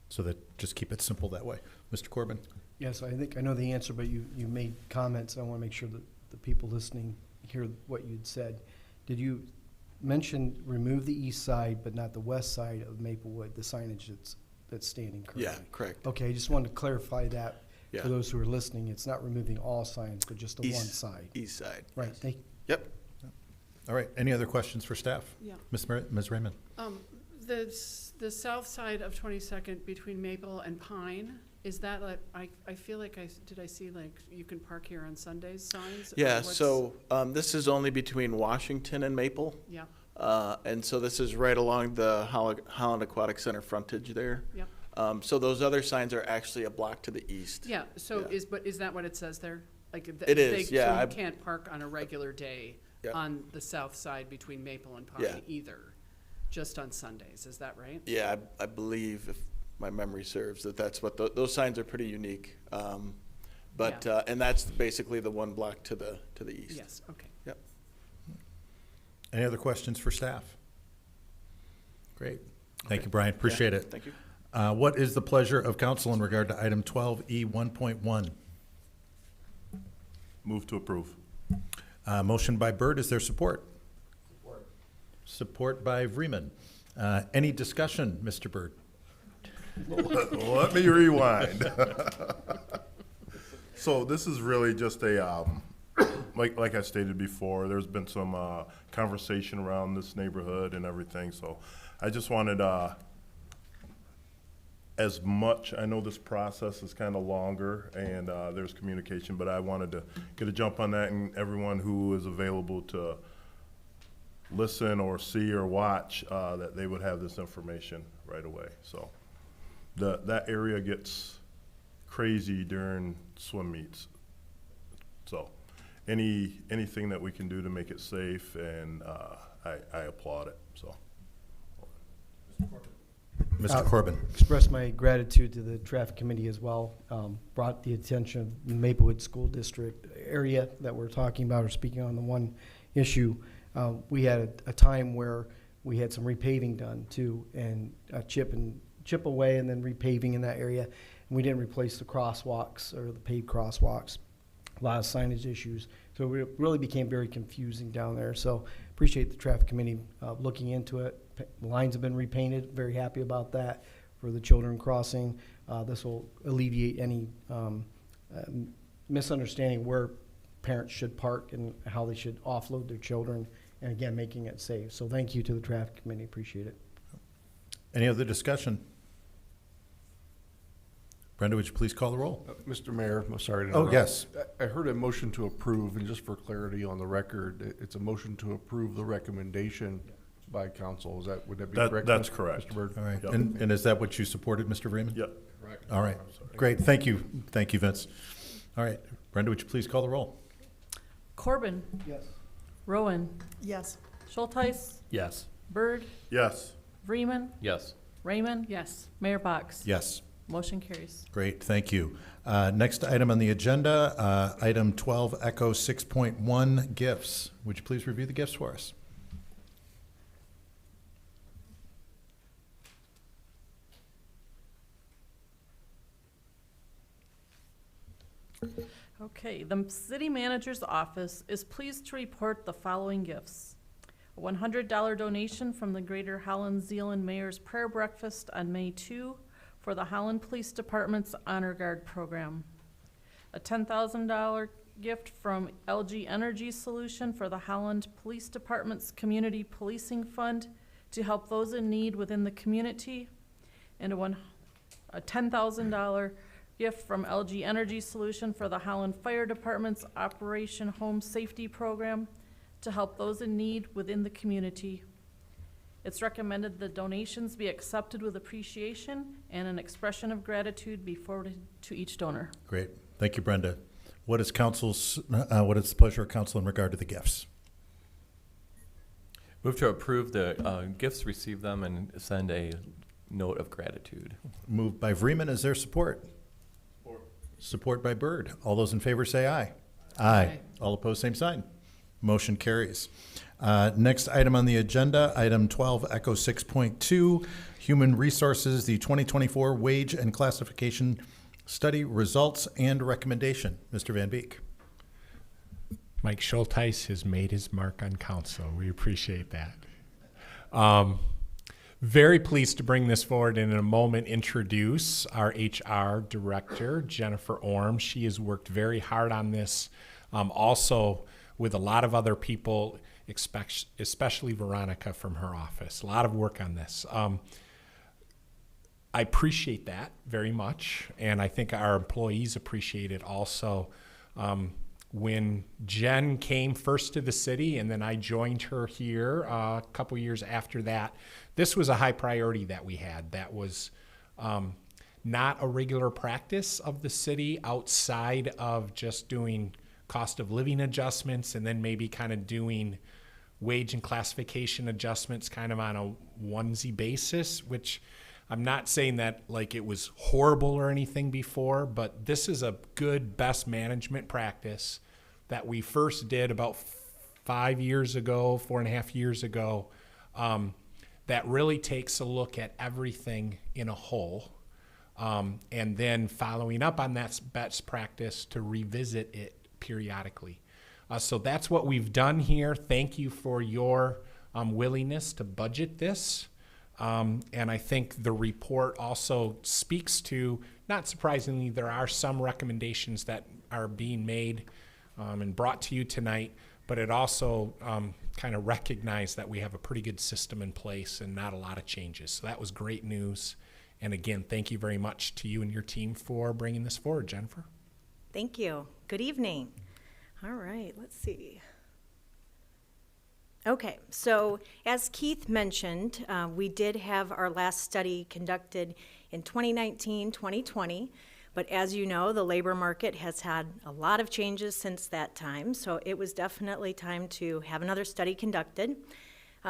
so that just keep it simple that way. Mr. Corbin? Yes, I think I know the answer, but you made comments. I want to make sure that the people listening hear what you'd said. Did you mention remove the east side but not the west side of Maplewood, the signage that's standing currently? Yeah, correct. Okay, I just wanted to clarify that. Yeah. For those who are listening, it's not removing all signs, but just the East, one side. East side. Right, thank you. Yep. All right, any other questions for staff? Yeah. Ms. Raymond? The south side of 22nd between Maple and Pine, is that like, I feel like did I see like you can park here on Sundays signs? Or Yeah, what's- so this is only between Washington and Maple. Yeah, And so this is right along the Holland Aquatic Center frontage there. Yep. So those other signs are actually a block to the east. yeah, so Yeah. is that what it says there? Like It is, yeah, So you I- can't park on a regular day Yeah. on the south side between Maple and Pine Yeah. either, just on Sundays, is that right? Yeah, I believe, if my memory serves, that's what, those signs are pretty unique. But, and that's basically the one block to the east. Yes, okay. Yep. Any other questions for staff? Great. Thank you, Brian. Appreciate it. Thank you. What is the pleasure of council in regard to item 12E 1.1? Move to approve. Motion by Byrd. Is there support? Support by Vreeman. Any discussion, Mr. Byrd? Let me rewind. So this is really just a, like I stated before, there's been some conversation around this neighborhood and everything, so I just wanted, as much, I know this process is kind of longer and there's communication, but I wanted to get a jump on that, and everyone who is available to listen or see or watch, that they would have this information right away, so. That area gets crazy during swim meets. So anything that we can do to make it safe, and I applaud it, so. Mr. Corbin. Express my gratitude to the traffic committee as well. Brought the attention of the Maplewood School District area that we're talking about or speaking on the one issue. We had a time where we had some repaving done too, and chip away and then repaving in that area. And we didn't replace the crosswalks or the paved crosswalks. A lot of signage issues. So it really became very confusing down there. So appreciate the traffic committee looking into it. The lines have been repainted. Very happy about that for the children crossing. This will alleviate any misunderstanding where parents should park and how they should offload their children, and again, making it safe. So thank you to the traffic committee. Appreciate it. Any other discussion? Brenda, would you please call the roll? Mr. Mayor, I'm sorry to Oh, interrupt. yes. I heard a motion to approve, and just for clarity on the record, it's a motion to approve the recommendation by council. Would that be correct? That's correct. Mr. Byrd? All right. Yep. And is that what you supported, Mr. Vreeman? Yep. Correct. All right. Great. Thank you. Thank you, Vince. All right. Brenda, would you please call the roll? Corbin, Yes. Rowan, Yes. Schulteis, Yes. Byrd, Yes. Vreeman, Yes. Raymond, Yes. Mayor Box. Yes. Motion carries. Great, thank you. Next item on the agenda, item 12, Echo 6.1, gifts. Would you please review the gifts for us? Okay, the city manager's office is pleased to report the following gifts. A $100 donation from the Greater Holland Zeeland Mayor's Prayer Breakfast on May 2 for the Holland Police Department's Honor Guard program. A $10,000 gift from LG Energy Solution for the Holland Police Department's Community Policing Fund to help those in need within the community. And a $10,000 gift from LG Energy Solution for the Holland Fire Department's Operation Home Safety Program to help those in need within the community. It's recommended the donations be accepted with appreciation and an expression of gratitude be forwarded to each donor. Great, thank you, Brenda. What is the pleasure of council in regard to the gifts? Move to approve the gifts, receive them, and send a note of gratitude. Moved by Vreeman, is there support? Support by Byrd. All those in favor say aye. Aye. All opposed, same sign. Motion carries. Next item on the agenda, item 12, Echo 6.2, Human Resources, the 2024 Wage and Classification Study Results and Recommendation. Mr. Van Beek. Mike Schulteis has made his mark on council. We appreciate that. Very pleased to bring this forward and in a moment introduce our HR director, Jennifer Orm. She has worked very hard on this, also with a lot of other people especially Veronica from her office. A lot of work on this. I appreciate that very much, and I think our employees appreciate it also. When Jen came first to the city, and then I joined her here a couple years after that, this was a high priority that we had. That was not a regular practice of the city outside of just doing cost of living adjustments and then maybe kind of doing wage and classification adjustments kind of on a onesie basis, which I'm not saying that like it was horrible or anything before, but this is a good best management practice that we first did about 4.5 years ago, that really takes a look at everything in a whole, and then following up on that best practice to revisit it periodically. So that's what we've done here. Thank you for your willingness to budget this. And I think the report also speaks to, not surprisingly, there are some recommendations that are being made and brought to you tonight, but it also kind of recognized that we have a pretty good system in place and not a lot of changes. So that was great news. And again, thank you very much to you and your team for bringing this forward, Jennifer. Thank you. Good evening. All right, let's see. Okay, so as Keith mentioned, we did have our last study conducted in 2019, 2020, but as you know, the labor market has had a lot of changes since that time, so it was definitely time to have another study conducted.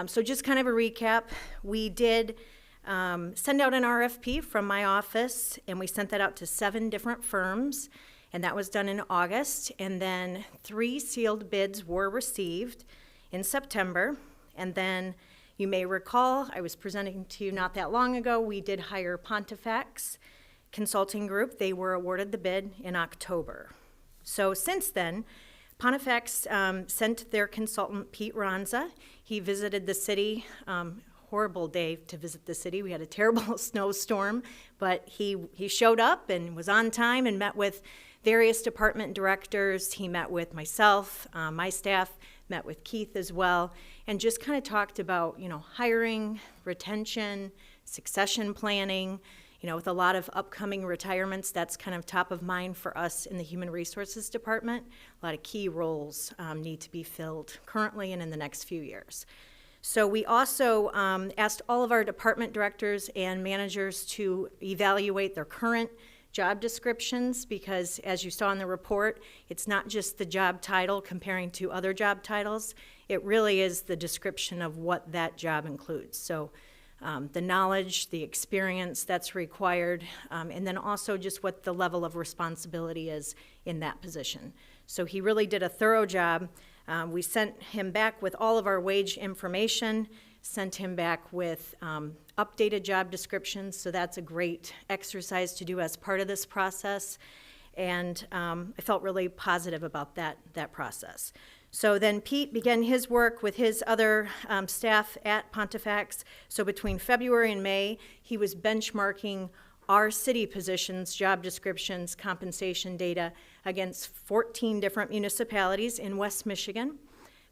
So just kind of a recap, we did send out an RFP from my office, and we sent that out to 7 different firms, and that was done in August, and then 3 sealed bids were received in September. And then you may recall, I was presenting to you not that long ago, we did hire Pontifex Consulting Group. They were awarded the bid in October. So since then, Pontifex sent their consultant, Pete Ronza. He visited the city. Horrible day to visit the city. We had a terrible snowstorm, but he showed up and was on time and met with various department directors. He met with myself, my staff, met with Keith as well, and just kind of talked about, hiring, retention, succession planning. With a lot of upcoming retirements, that's kind of top of mind for us in the Human Resources Department. A lot of key roles need to be filled currently and in the next few years. So we also asked all of our department directors and managers to evaluate their current job descriptions, because as you saw in the report, it's not just the job title comparing to other job titles. It really is the description of what that job includes. So the knowledge, the experience that's required, and then also just what the level of responsibility is in that position. So he really did a thorough job. We sent him back with all of our wage information, sent him back with updated job descriptions, so that's a great exercise to do as part of this process, and I felt really positive about that process. So then Pete began his work with his other staff at Pontifex. So between February and May, he was benchmarking our city positions, job descriptions, compensation data against 14 different municipalities in West Michigan.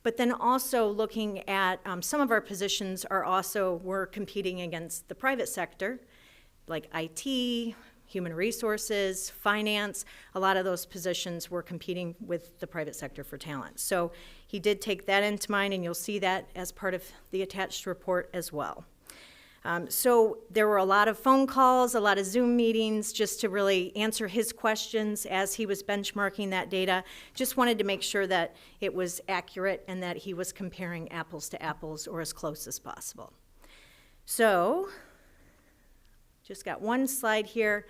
But then also looking at some of our positions we're competing against the private sector, like IT, human resources, finance. A lot of those positions were competing with the private sector for talent. So he did take that into mind, and you'll see that as part of the attached report as well. So there were a lot of phone calls, a lot of Zoom meetings, just to really answer his questions as he was benchmarking that data. Just wanted to make sure that it was accurate and that he was comparing apples to apples or as close as possible. So, just got one slide here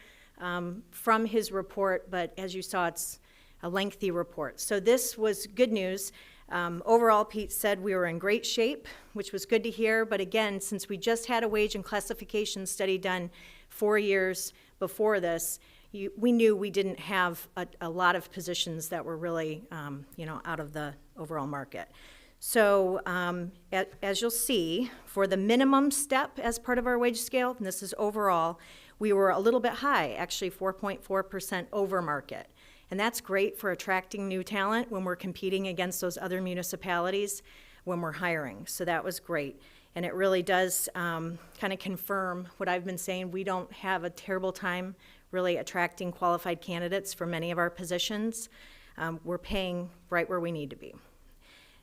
from his report, but as you saw, it's a lengthy report. So this was good news. Overall, Pete said we were in great shape, which was good to hear. But again, since we just had a wage and classification study done 4 years before this, we knew we didn't have a lot of positions that were really, out of the overall market. So as you'll see, for the minimum step as part of our wage scale, and this is overall, we were a little bit high, actually 4.4% over market. And that's great for attracting new talent when we're competing against those other municipalities when we're hiring. So that was great. And it really does kind of confirm what I've been saying. We don't have a terrible time really attracting qualified candidates for many of our positions. We're paying right where we need to be.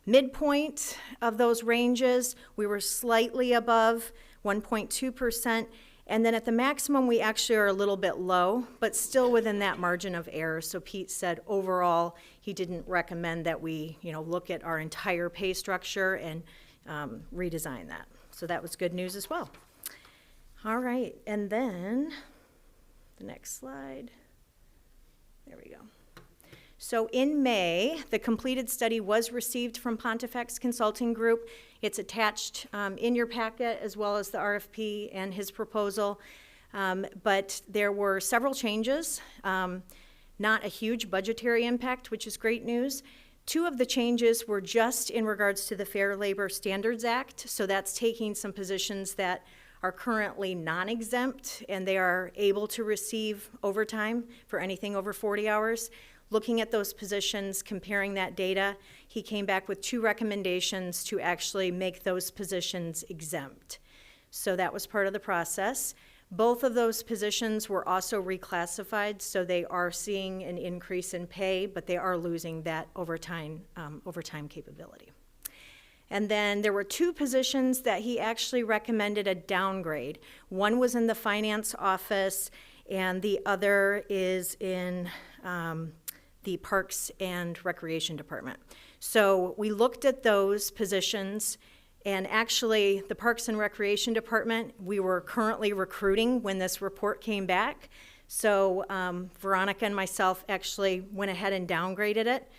Midpoint of those ranges, we were slightly above 1.2%. And then at the maximum, we actually are a little bit low, but still within that margin of error. So Pete said overall, he didn't recommend that we, look at our entire pay structure and redesign that. So that was good news as well. All right, and then the next slide. There we go. So in May, the completed study was received from Pontifex Consulting Group. It's attached in your packet, as well as the RFP and his proposal. But there were several changes, not a huge budgetary impact, which is great news. 2 of the changes were just in regards to the Fair Labor Standards Act. So that's taking some positions that are currently non-exempt, and they are able to receive overtime for anything over 40 hours. Looking at those positions, comparing that data, he came back with 2 recommendations to actually make those positions exempt. So that was part of the process. Both of those positions were also reclassified, so they are seeing an increase in pay, but they are losing that overtime capability. And then there were 2 positions that he actually recommended a downgrade. One was in the finance office, and the other is in the Parks and Recreation Department. So we looked at those positions, and actually the Parks and Recreation Department, we were currently recruiting when this report came back. So Veronica and myself actually went ahead and downgraded it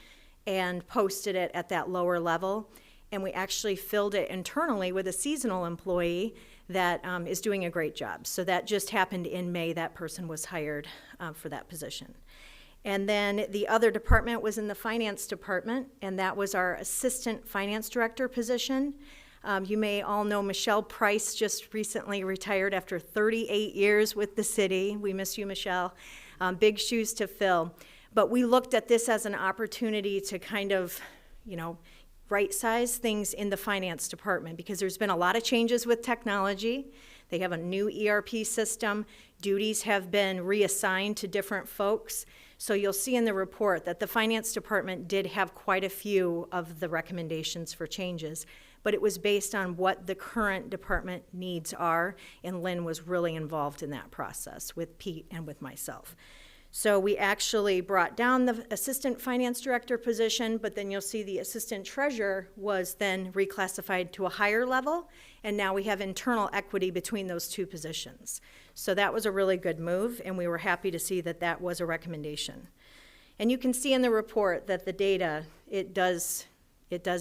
and posted it at that lower level. And we actually filled it internally with a seasonal employee that is doing a great job. So that just happened in May. That person was hired for that position. And then the other department was in the finance department, and that was our assistant finance director position. You may all know Michelle Price just recently retired after 38 years with the city. We miss you, Michelle. Big shoes to fill. But we looked at this as an opportunity to kind of, right-size things in the finance department, because there's been a lot of changes with technology. They have a new ERP system. Duties have been reassigned to different folks. So you'll see in the report that the finance department did have quite a few of the recommendations for changes, but it was based on what the current department needs are, and Lynn was really involved in that process with Pete and with myself. So we actually brought down the assistant finance director position, but then you'll see the assistant treasurer was then reclassified to a higher level, and now we have internal equity between those 2 positions. So that was a really good move, and we were happy to see that that was a recommendation. And you can see in the report that the data, it does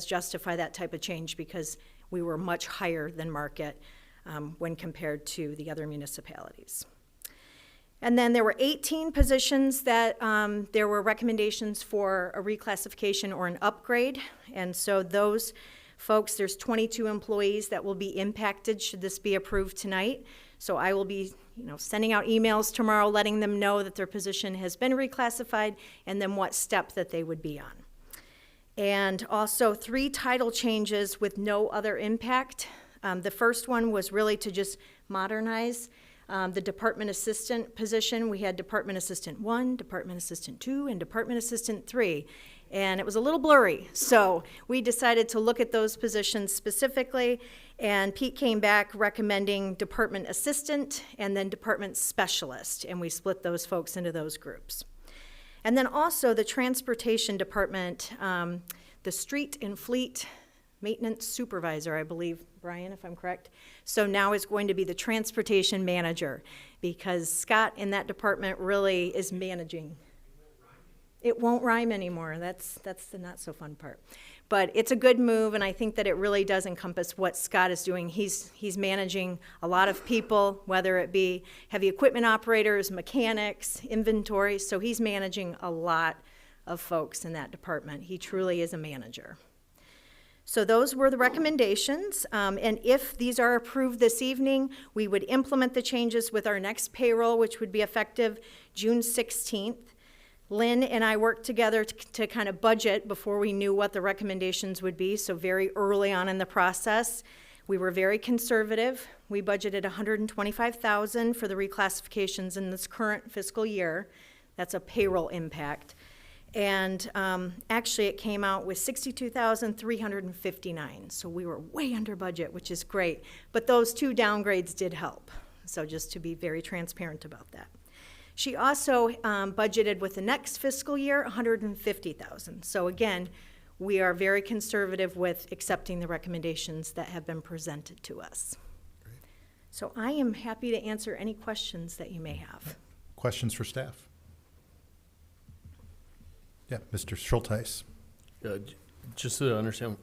justify that type of change, because we were much higher than market when compared to the other municipalities. And then there were 18 positions that there were recommendations for a reclassification or an upgrade. And so those folks, there's 22 employees that will be impacted should this be approved tonight. So I will be sending out emails tomorrow letting them know that their position has been reclassified and then what step that they would be on. And also 3 title changes with no other impact. The first one was really to just modernize the department assistant position. We had department assistant 1, department assistant 2, and department assistant 3. And it was a little blurry. So we decided to look at those positions specifically, and Pete came back recommending department assistant and then department specialist, and we split those folks into those groups. And then also the transportation department, the street and fleet maintenance supervisor, I believe, Brian, if I'm correct. So now is going to be the transportation manager, because Scott in that department really is managing. It won't rhyme anymore. That's the not so fun part. But it's a good move, and I think that it really does encompass what Scott is doing. He's managing a lot of people, whether it be heavy equipment operators, mechanics, inventory. So he's managing a lot of folks in that department. He truly is a manager. So those were the recommendations, and if these are approved this evening, we would implement the changes with our next payroll, which would be effective June 16th. Lynn and I worked together to kind of budget before we knew what the recommendations would be, so very early on in the process. We were very conservative. We budgeted $125,000 for the reclassifications in this current fiscal year. That's a payroll impact. And actually, it came out with $62,359. So we were way under budget, which is great. But those two downgrades did help. So just to be very transparent about that. She also budgeted with the next fiscal year $150,000. So again, we are very conservative with accepting the recommendations that have been presented to us. Great. So I am happy to answer any questions that you may have. Questions for staff? Yeah, Mr. Schulteis. Just to understand,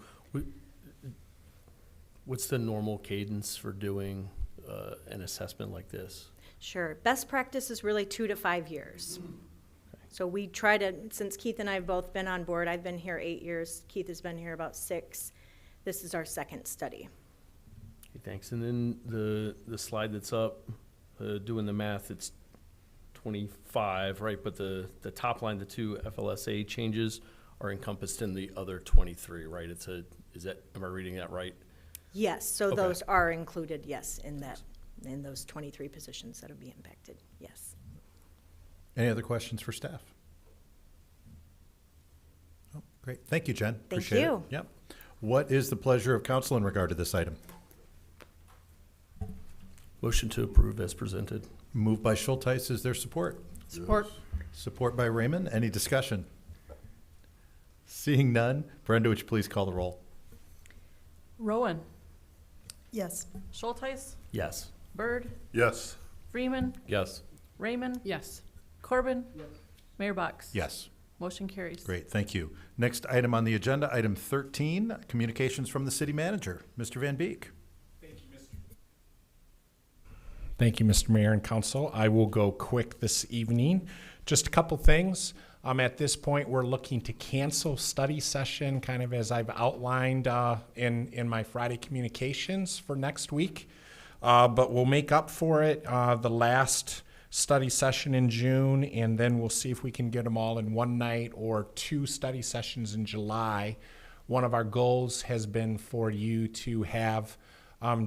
what's the normal cadence for doing an assessment like this? Sure. Best practice is really 2 to 5 years. So we try to, since Keith and I have both been on board, I've been here 8 years, Keith has been here about 6. This is our second study. Okay, thanks. And then the slide that's up, doing the math, it's 25, right? But the top line, the 2 FLSA changes are encompassed in the other 23, right? Am I reading that right? Yes, so Okay. those are included, yes, in those 23 positions that will be impacted, yes. Any other questions for staff? Oh, great. Thank you, Jen. Thank Appreciate you. it. Yep. What is the pleasure of council in regard to this item? Motion to approve as presented. Moved by Schulteis. Is there support? Support. Support by Raymond. Any discussion? Seeing none, Brenda, would you please call the roll? Rowan. Yes. Schulteis. Yes. Byrd. Yes. Freeman. Yes. Raymond. Yes. Corbin. Mayor Box. Yes. Motion carries. Great, thank you. Next item on the agenda, item 13, communications from the city manager. Mr. Van Beek. Thank you, Mr. Mayor and Council. I will go quick this evening. Just a couple things. At this point, we're looking to cancel study session, kind of as I've outlined in my Friday communications for next week. But we'll make up for it the last study session in June, and then we'll see if we can get them all in one night or 2 study sessions in July. One of our goals has been for you to have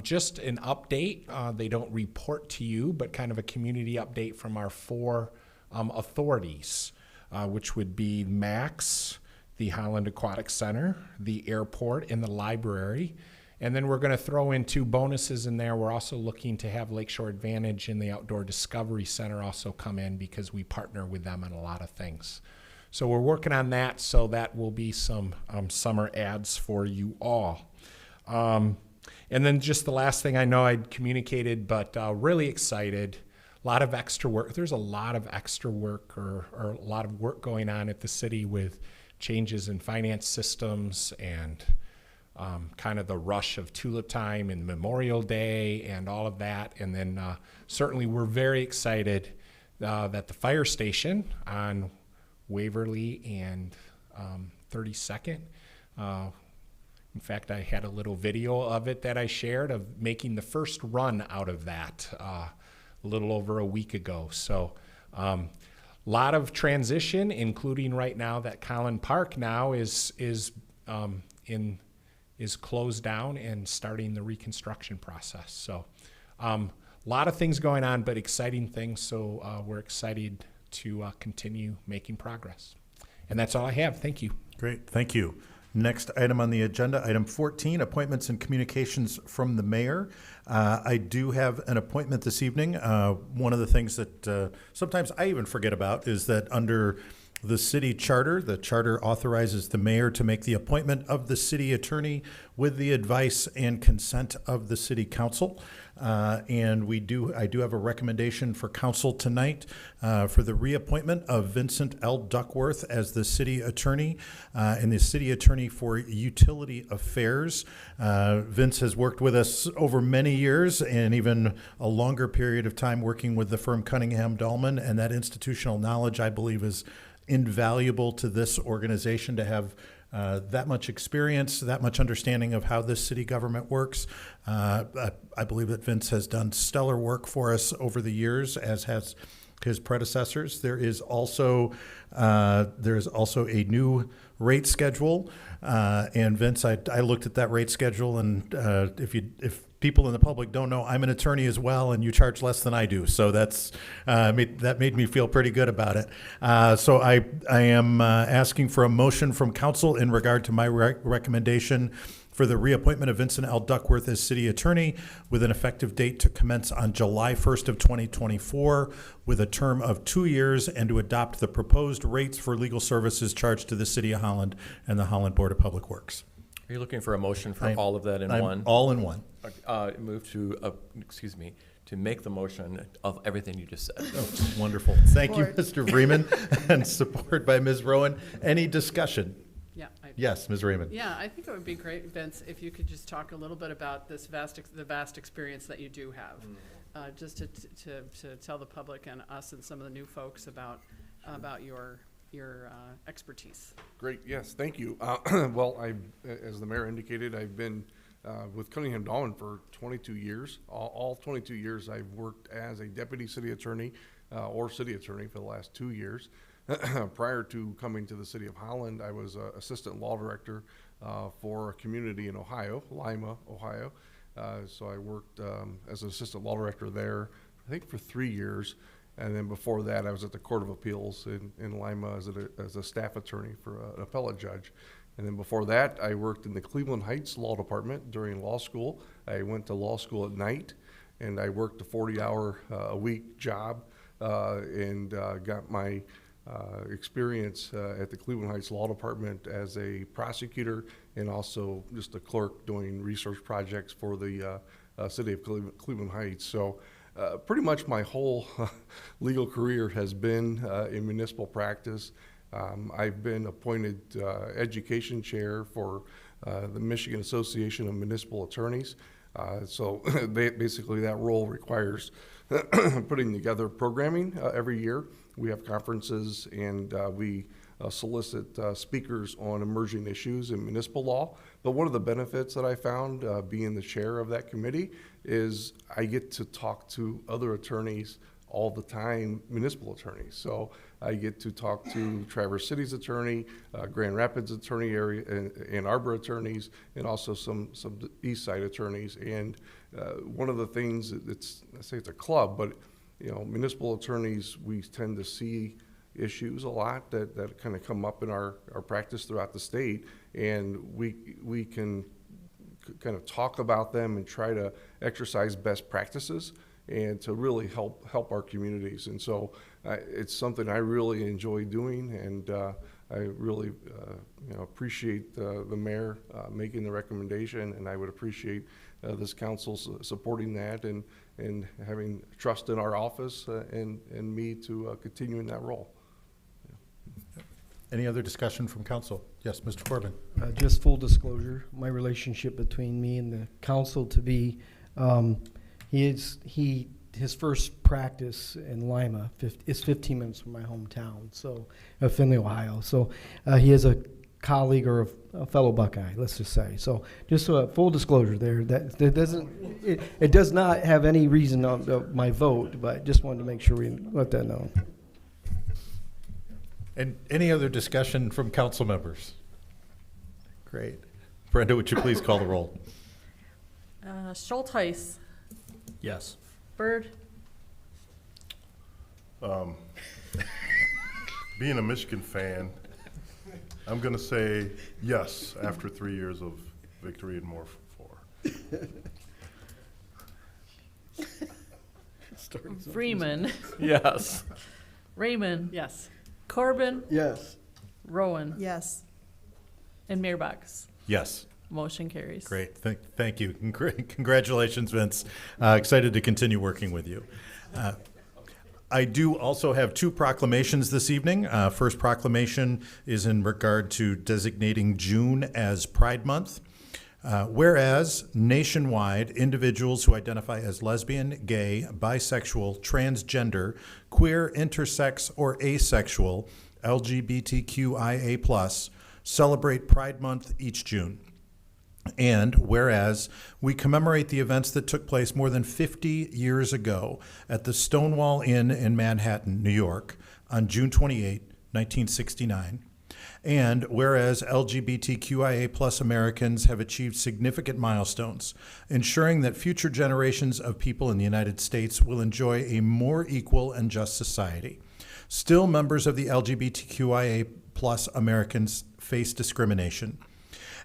just an update. They don't report to you, but kind of a community update from our 4 authorities, which would be MAX, the Holland Aquatic Center, the airport, and the library. And then we're going to throw in 2 bonuses in there. We're also looking to have Lakeshore Advantage and the Outdoor Discovery Center also come in because we partner with them on a lot of things. So we're working on that, so that will be some summer ads for you all. And then just the last thing, I know I'd communicated, but really excited. A lot of extra work. There's a lot of extra work or a lot of work going on at the city with changes in finance systems and kind of the rush of tulip time and Memorial Day and all of that. And then certainly we're very excited that the fire station on Waverly and 32nd, in fact, I had a little video of it that I shared of making the first run out of that a little over a week ago. So lot of transition, including right now that Collin Park now is closed down and starting the reconstruction process. So a lot of things going on, but exciting things. So we're excited to continue making progress. And that's all I have. Thank you. Great, thank you. Next item on the agenda, item 14, appointments and communications from the mayor. I do have an appointment this evening. One of the things that sometimes I even forget about is that under the city charter, the charter authorizes the mayor to make the appointment of the city attorney with the advice and consent of the city council. And I do have a recommendation for council tonight for the reappointment of Vincent L. Duckworth as the city attorney and the city attorney for utility affairs. Vince has worked with us over many years and even a longer period of time working with the firm Cunningham Dahlman, and that institutional knowledge, I believe, is invaluable to this organization to have that much experience, that much understanding of how this city government works. I believe that Vince has done stellar work for us over the years, as has his predecessors. There is also a new rate schedule. And Vince, I looked at that rate schedule, and if people in the public don't know, I'm an attorney as well, and you charge less than I do. So that made me feel pretty good about it. So I am asking for a motion from council in regard to my recommendation for the reappointment of Vincent L. Duckworth as city attorney with an effective date to commence on July 1st of 2024 with a term of 2 years, and to adopt the proposed rates for legal services charged to the city of Holland and the Holland Board of Public Works. Are you looking for a motion for all of that in I'm one? all in one. Move to, to make the motion of everything you just said. Oh, wonderful. Thank you, Mr. Freeman, and support by Ms. Rowan. Any discussion? Yeah. Yes, Ms. Raymond. Yeah, I think it would be great, Vince, if you could just talk a little bit about the vast experience that you do have, just to tell the public and us and some of the new folks about your expertise. Great, yes, thank you. Well, as the mayor indicated, I've been with Cunningham Dahlman for 22 years. All 22 years I've worked as a deputy city attorney or city attorney for the last 2 years. Prior to coming to the city of Holland, I was assistant law director for a community in Ohio, Lima, Ohio. So I worked as an assistant law director there, I think for 3 years. And then before that, I was at the Court of Appeals in Lima as a staff attorney for an appellate judge. And then before that, I worked in the Cleveland Heights Law Department during law school. I went to law school at night, and I worked a 40-hour a week job and got my experience at the Cleveland Heights Law Department as a prosecutor and also just a clerk doing research projects for the city of Cleveland Heights. So pretty much my whole legal career has been in municipal practice. I've been appointed education chair for the Michigan Association of Municipal Attorneys. So basically that role requires putting together programming every year. We have conferences, and we solicit speakers on emerging issues in municipal law. But one of the benefits that I found being the chair of that committee is I get to talk to other attorneys all the time, municipal attorneys. So I get to talk to Traverse City's attorney, Grand Rapids attorney area, and Ann Arbor attorneys, and also some East Side attorneys. And one of the things, I say it's a club, but municipal attorneys, we tend to see issues a lot that kind of come up in our practice throughout the state, and we can kind of talk about them and try to exercise best practices and to really help our communities. And so it's something I really enjoy doing, and I really appreciate the mayor making the recommendation, and I would appreciate this council supporting that and having trust in our office and me to continue in that role. Any other discussion from council? Yes, Mr. Corbin. Just full disclosure, my relationship between me and the council to be, his first practice in Lima is 15 minutes from my hometown, so Findlay, Ohio. So he is a colleague or a fellow Buckeye, let's just say. So just full disclosure there. That doesn't it does not have any reason of my vote, but just wanted to make sure we let that known. And any other discussion from council members? Great. Brenda, would you please call the roll? Schultheis. Yes. Byrd. Being a Michigan fan, I'm going to say yes after 3 years of victory and more for 4. Freeman. Yes. Raymond. Yes. Corbin. Yes. Rowan. Yes. And Mayor Bucks. Yes. Motion carries. Great. Thank you. Congratulations, Vince. Excited to continue working with you. I do also have two proclamations this evening. First proclamation is in regard to designating June as Pride Month. Whereas nationwide, individuals who identify as lesbian, gay, bisexual, transgender, queer, intersex, or asexual, LGBTQIA+, celebrate Pride Month each June. And whereas we commemorate the events that took place more than 50 years ago at the Stonewall Inn in Manhattan, New York, on June 28, 1969. And whereas LGBTQIA plus Americans have achieved significant milestones, ensuring that future generations of people in the United States will enjoy a more equal and just society. Still, members of the LGBTQIA plus Americans face discrimination.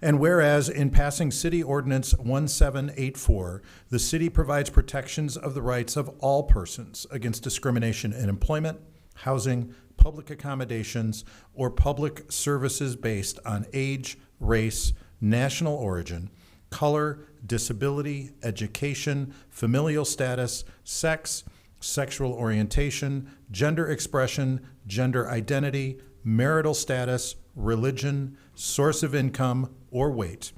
And whereas in passing City Ordinance 1784, the city provides protections of the rights of all persons against discrimination in employment, housing, public accommodations, or public services based on age, race, national origin, color, disability, education, familial status, sex, sexual orientation, gender expression, gender identity, marital status, religion, source of income, or weight.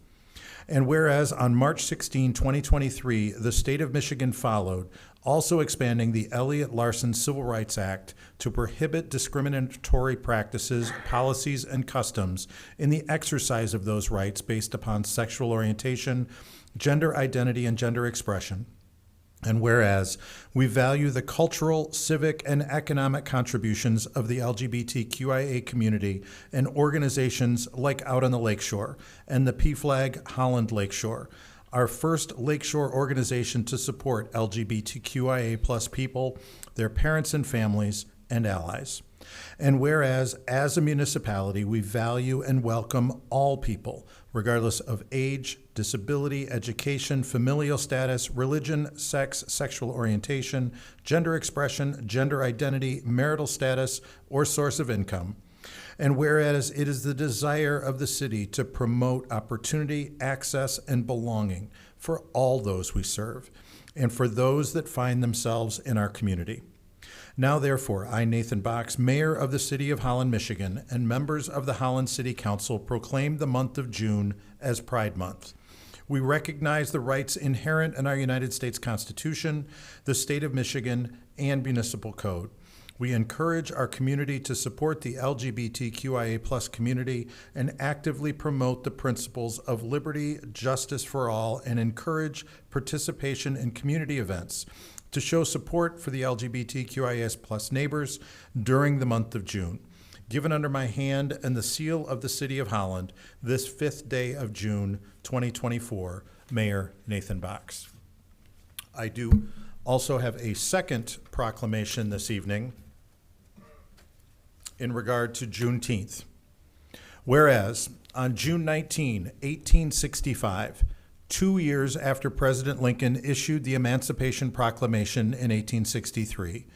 And whereas on March 16, 2023, the state of Michigan followed, also expanding the Elliott Larson Civil Rights Act to prohibit discriminatory practices, policies, and customs in the exercise of those rights based upon sexual orientation, gender identity, and gender expression. And whereas we value the cultural, civic, and economic contributions of the LGBTQIA community and organizations like Out on the Lakeshore and the PFLAG Holland Lakeshore, our first lakeshore organization to support LGBTQIA plus people, their parents and families, and allies. And whereas, as a municipality, we value and welcome all people, regardless of age, disability, education, familial status, religion, sex, sexual orientation, gender expression, gender identity, marital status, or source of income. And whereas it is the desire of the city to promote opportunity, access, and belonging for all those we serve, and for those that find themselves in our community. Now, therefore, I, Nathan Box, Mayor of the City of Holland, Michigan, and members of the Holland City Council proclaim the month of June as Pride Month. We recognize the rights inherent in our United States Constitution, the state of Michigan, and municipal code. We encourage our community to support the LGBTQIA plus community and actively promote the principles of liberty, justice for all, and encourage participation in community events to show support for the LGBTQIA plus neighbors during the month of June. Given under my hand and the seal of the City of Holland, this 5th day of June, 2024, Mayor Nathan Box. I do also have a second proclamation this evening in regard to Juneteenth. Whereas on June 19, 1865, 2 years after President Lincoln issued the Emancipation Proclamation in 1863,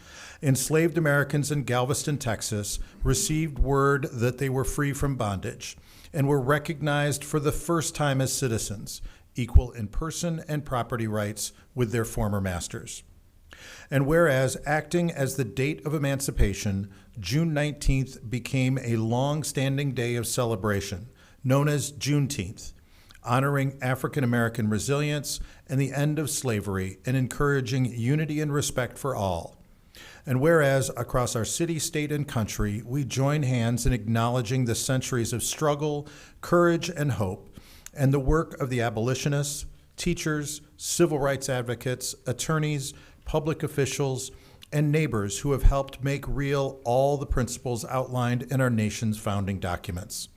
enslaved Americans in Galveston, Texas, received word that they were free from bondage and were recognized for the first time as citizens, equal in person and property rights with their former masters. And whereas, acting as the date of emancipation, June 19th became a long-standing day of celebration, known as Juneteenth, honoring African American resilience and the end of slavery and encouraging unity and respect for all. And whereas across our city, state, and country, we join hands in acknowledging the centuries of struggle, courage, and hope, and the work of the abolitionists, teachers, civil rights advocates, attorneys, public officials, and neighbors who have helped make real all the principles outlined in our nation's founding documents.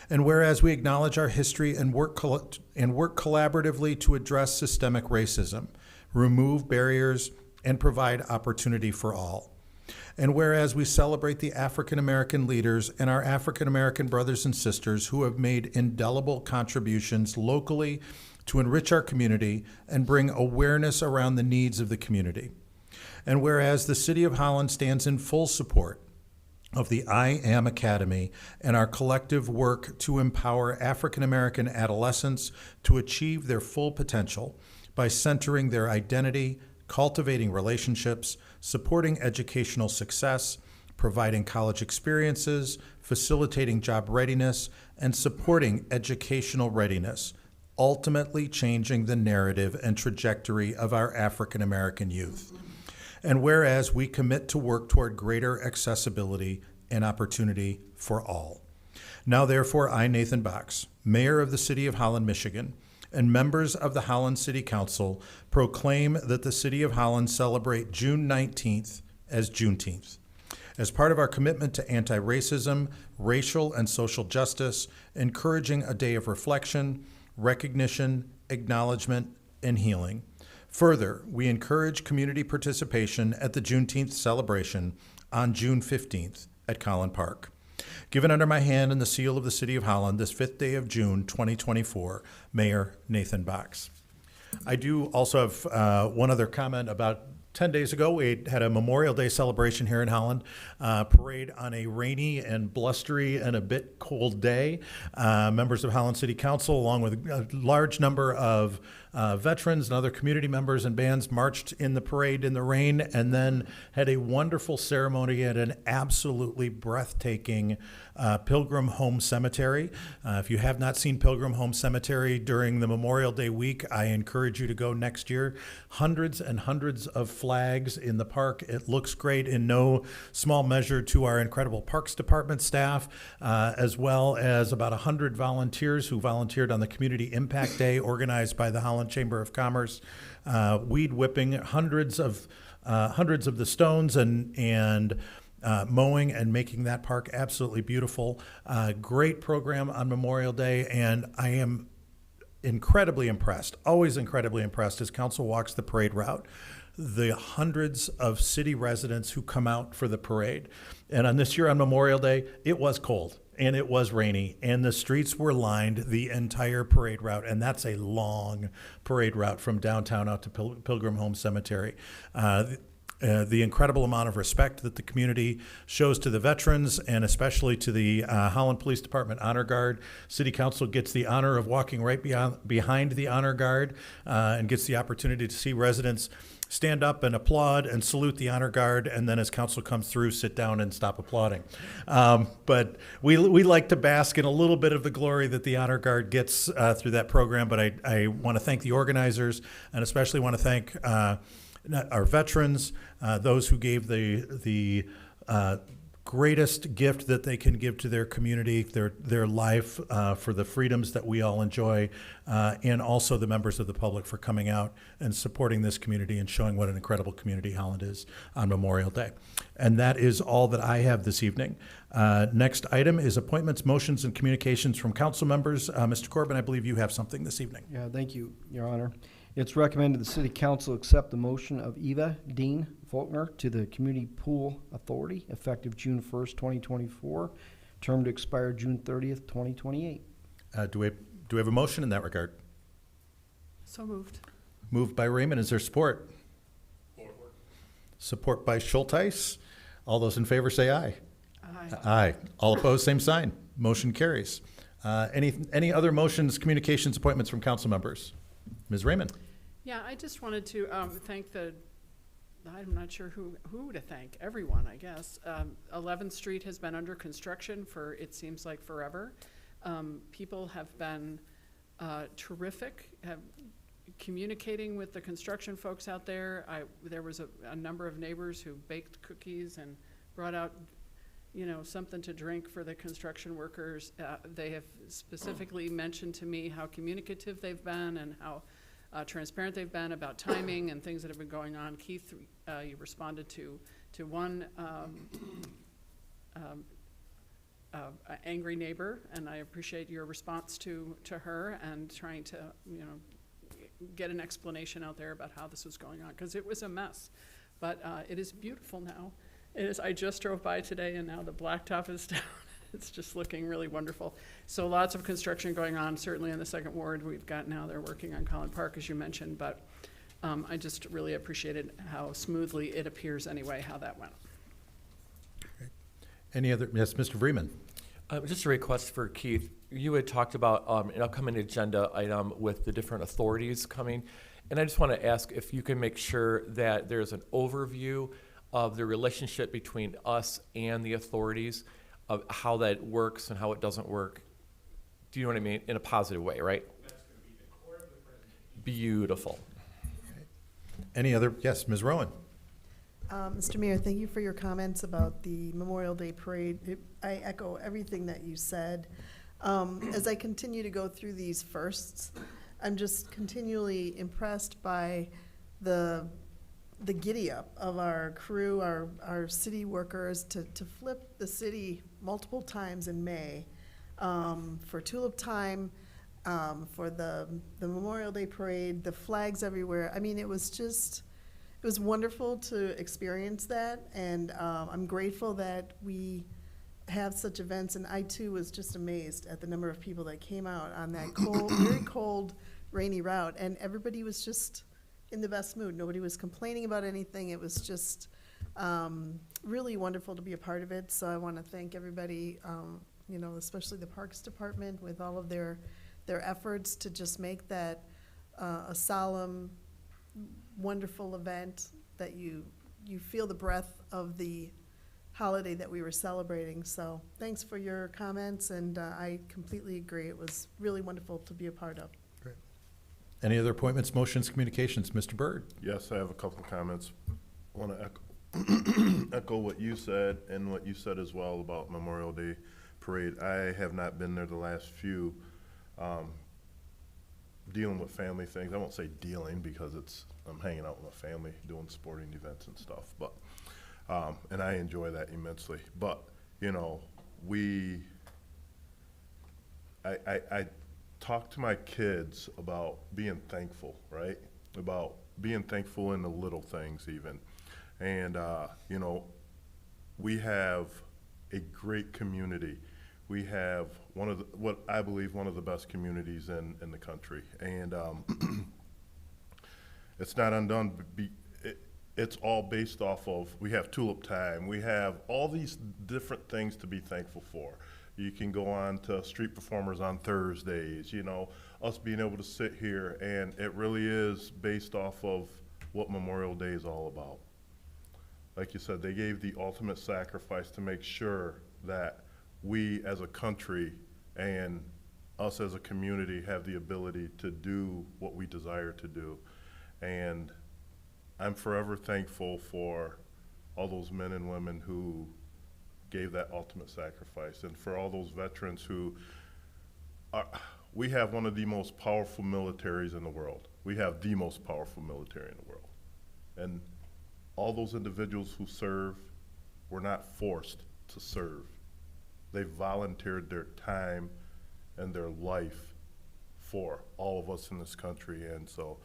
And whereas we acknowledge our history and work collaboratively to address systemic racism, remove barriers, and provide opportunity for all. And whereas we celebrate the African American leaders and our African American brothers and sisters who have made indelible contributions locally to enrich our community and bring awareness around the needs of the community. And whereas the City of Holland stands in full support of the I Am Academy and our collective work to empower African American adolescents to achieve their full potential by centering their identity, cultivating relationships, supporting educational success, providing college experiences, facilitating job readiness, and supporting educational readiness, ultimately changing the narrative and trajectory of our African American youth. And whereas we commit to work toward greater accessibility and opportunity for all. Now therefore, I, Nathan Box, Mayor of the City of Holland, Michigan, and members of the Holland City Council, proclaim that the City of Holland celebrate June 19th as Juneteenth. As part of our commitment to anti-racism, racial and social justice, encouraging a day of reflection, recognition, acknowledgement, and healing. Further, we encourage community participation at the Juneteenth celebration on June 15th at Collin Park. Given under my hand and the seal of the City of Holland this 5th day of June 2024, Mayor Nathan Box. I do also have one other comment. About 10 days ago, we had a Memorial Day celebration here in Holland, parade on a rainy and blustery and a bit cold day. Members of Holland City Council, along with a large number of veterans and other community members and bands, marched in the parade in the rain and then had a wonderful ceremony at an absolutely breathtaking Pilgrim Home Cemetery. If you have not seen Pilgrim Home Cemetery during the Memorial Day week, I encourage you to go next year. Hundreds and hundreds of flags in the park. It looks great, in no small measure to our incredible Parks Department staff, as well as about 100 volunteers who volunteered on the Community Impact Day organized by the Holland Chamber of Commerce, weed whipping hundreds of the stones and mowing and making that park absolutely beautiful. Great program on Memorial Day, and I am incredibly impressed, always incredibly impressed as council walks the parade route, the hundreds of city residents who come out for the parade. And on this year on Memorial Day, it was cold and it was rainy and the streets were lined the entire parade route. And that's a long parade route from downtown out to Pilgrim Home Cemetery. The incredible amount of respect that the community shows to the veterans and especially to the Holland Police Department Honor Guard. City Council gets the honor of walking right behind the Honor Guard and gets the opportunity to see residents stand up and applaud and salute the Honor Guard, and then as council comes through, sit down and stop applauding. But we like to bask in a little bit of the glory that the Honor Guard gets through that program, but I want to thank the organizers and especially want to thank our veterans, those who gave the greatest gift that they can give to their community, their life, for the freedoms that we all enjoy, and also the members of the public for coming out and supporting this community and showing what an incredible community Holland is on Memorial Day. And that is all that I have this evening. Next item is appointments, motions, and communications from council members. Mr. Corbin, I believe you have something this evening. Yeah, thank you, Your Honor. It's recommended the City Council accept the motion of Eva Dean Faulkner to the Community Pool Authority effective June 1st, 2024, term to expire June 30th, 2028. Do we have a motion in that regard? So moved. Moved by Raymond. Is there support? Support by Schulteis. All those in favor say aye. Aye. Aye. All opposed, same sign. Motion carries. Any other motions, communications, appointments from council members? Ms. Raymond. Yeah, I just wanted to thank I'm not sure who to thank, everyone, I guess. 11th Street has been under construction for, it seems like, forever. People have been terrific, communicating with the construction folks out there. There was a number of neighbors who baked cookies and brought out, something to drink for the construction workers. They have specifically mentioned to me how communicative they've been and how transparent they've been about timing and things that have been going on. Keith, you responded to one angry neighbor, and I appreciate your response to her and trying to, get an explanation out there about how this was going on, because it was a mess. But it is beautiful now. I just drove by today, and now the blacktop is down. It's just looking really wonderful. So lots of construction going on, certainly in the second ward. We've got now, they're working on Collin Park, as you mentioned, but I just really appreciated how smoothly it appears anyway, how that went. Great. Any other, yes, Mr. Vreeman. Just a request for Keith. You had talked about an upcoming agenda item with the different authorities coming, and I just want to ask if you can make sure that there's an overview of the relationship between us and the authorities, of how that works and how it doesn't work. Do you know what I mean? In a positive way, right? That's going to be the core of the presentation. Beautiful. Any other? Yes, Ms. Rowan. Mr. Mayor, thank you for your comments about the Memorial Day Parade. I echo everything that you said. As I continue to go through these firsts, I'm just continually impressed by the giddy up of our crew, our city workers to flip the city multiple times in May for Tulip Time, for the Memorial Day Parade, the flags everywhere. I mean, it was wonderful to experience that, and I'm grateful that we have such events, and I too was just amazed at the number of people that came out on that cold, very cold, rainy route, and everybody was just in the best mood. Nobody was complaining about anything. It was just really wonderful to be a part of it. So I want to thank everybody, you know, especially the Parks Department with all of their efforts to just make that a solemn, wonderful event that you feel the breath of the holiday that we were celebrating. So thanks for your comments, and I completely agree. It was really wonderful to be a part of. Great. Any other appointments, motions, communications? Mr. Byrd? Yes, I have a couple of comments. I want to echo what you said and what you said as well about Memorial Day Parade. I have not been there the last few, dealing with family things. I won't say dealing because I'm hanging out with my family, doing sporting events and stuff, but and I enjoy that immensely. But you know, I talk to my kids about being thankful, right? About being thankful in the little things even. And you know, we have a great community. We have what I believe one of the best communities in the country. And it's not undone. It's all based off of, we have Tulip Time. We have all these different things to be thankful for. You can go on to street performers on Thursdays, you know, us being able to sit here, and it really is based off of what Memorial Day is all about. Like you said, they gave the ultimate sacrifice to make sure that we as a country and us as a community have the ability to do what we desire to do. And I'm forever thankful for all those men and women who gave that ultimate sacrifice, and for all those veterans who are, we have one of the most powerful militaries in the world. We have the most powerful military in the world. And all those individuals who serve were not forced to serve. They volunteered their time and their life for all of us in this country. And so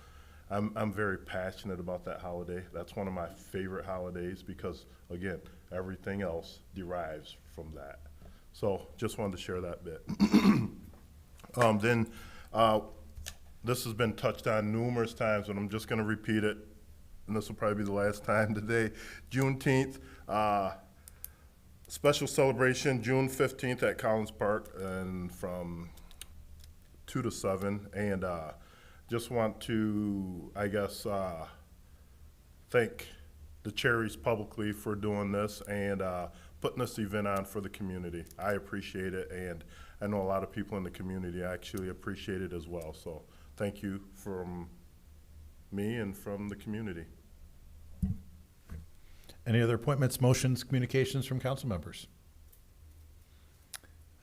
I'm very passionate about that holiday. That's one of my favorite holidays because, again, everything else derives from that. So just wanted to share that bit. This has been touched on numerous times, and I'm just going to repeat it, and this will probably be the last time today. Juneteenth, special celebration, June 15th at Collins Park, and from 2 to 7, and just want to, I guess, thank the Cherries publicly for doing this and putting this event on for the community. I appreciate it, and I know a lot of people in the community actually appreciate it as well. So thank you from me and from the community. Any other appointments, motions, communications from council members?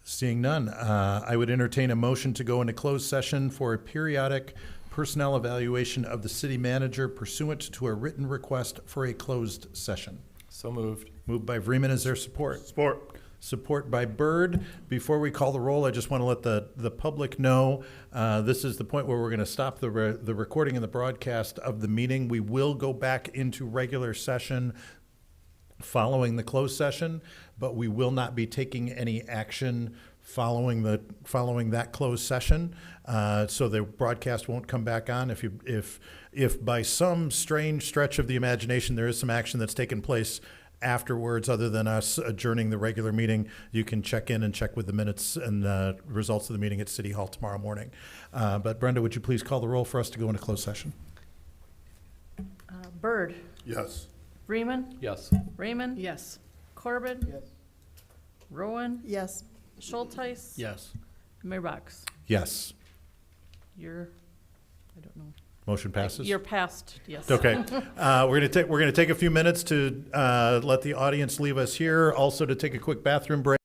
Seeing none, I would entertain a motion to go into closed session for a periodic personnel evaluation of the city manager pursuant to a written request for a closed session. So moved. Moved by Vreeman. Is there support? Support. Support by Byrd. Before we call the roll, I just want to let the public know this is the point where we're going to stop the recording and the broadcast of the meeting. We will go back into regular session following the closed session, but we will not be taking any action following that closed session. So the broadcast won't come back on. If by some strange stretch of the imagination there is some action that's taken place afterwards, other than us adjourning the regular meeting, you can check in and check with the minutes and results of the meeting at City Hall tomorrow morning. But Brenda, would you please call the roll for us to go into closed session? Byrd. Yes. Vreeman. Yes. Raymond. Yes. Corbin. Yes. Rowan. Yes. Schulteis. Yes. Mayor Box. Yes. You're, I don't know. Motion passes? You're passed, yes. Okay. We're gonna take a few minutes to let the audience leave us here, also to take a quick bathroom break.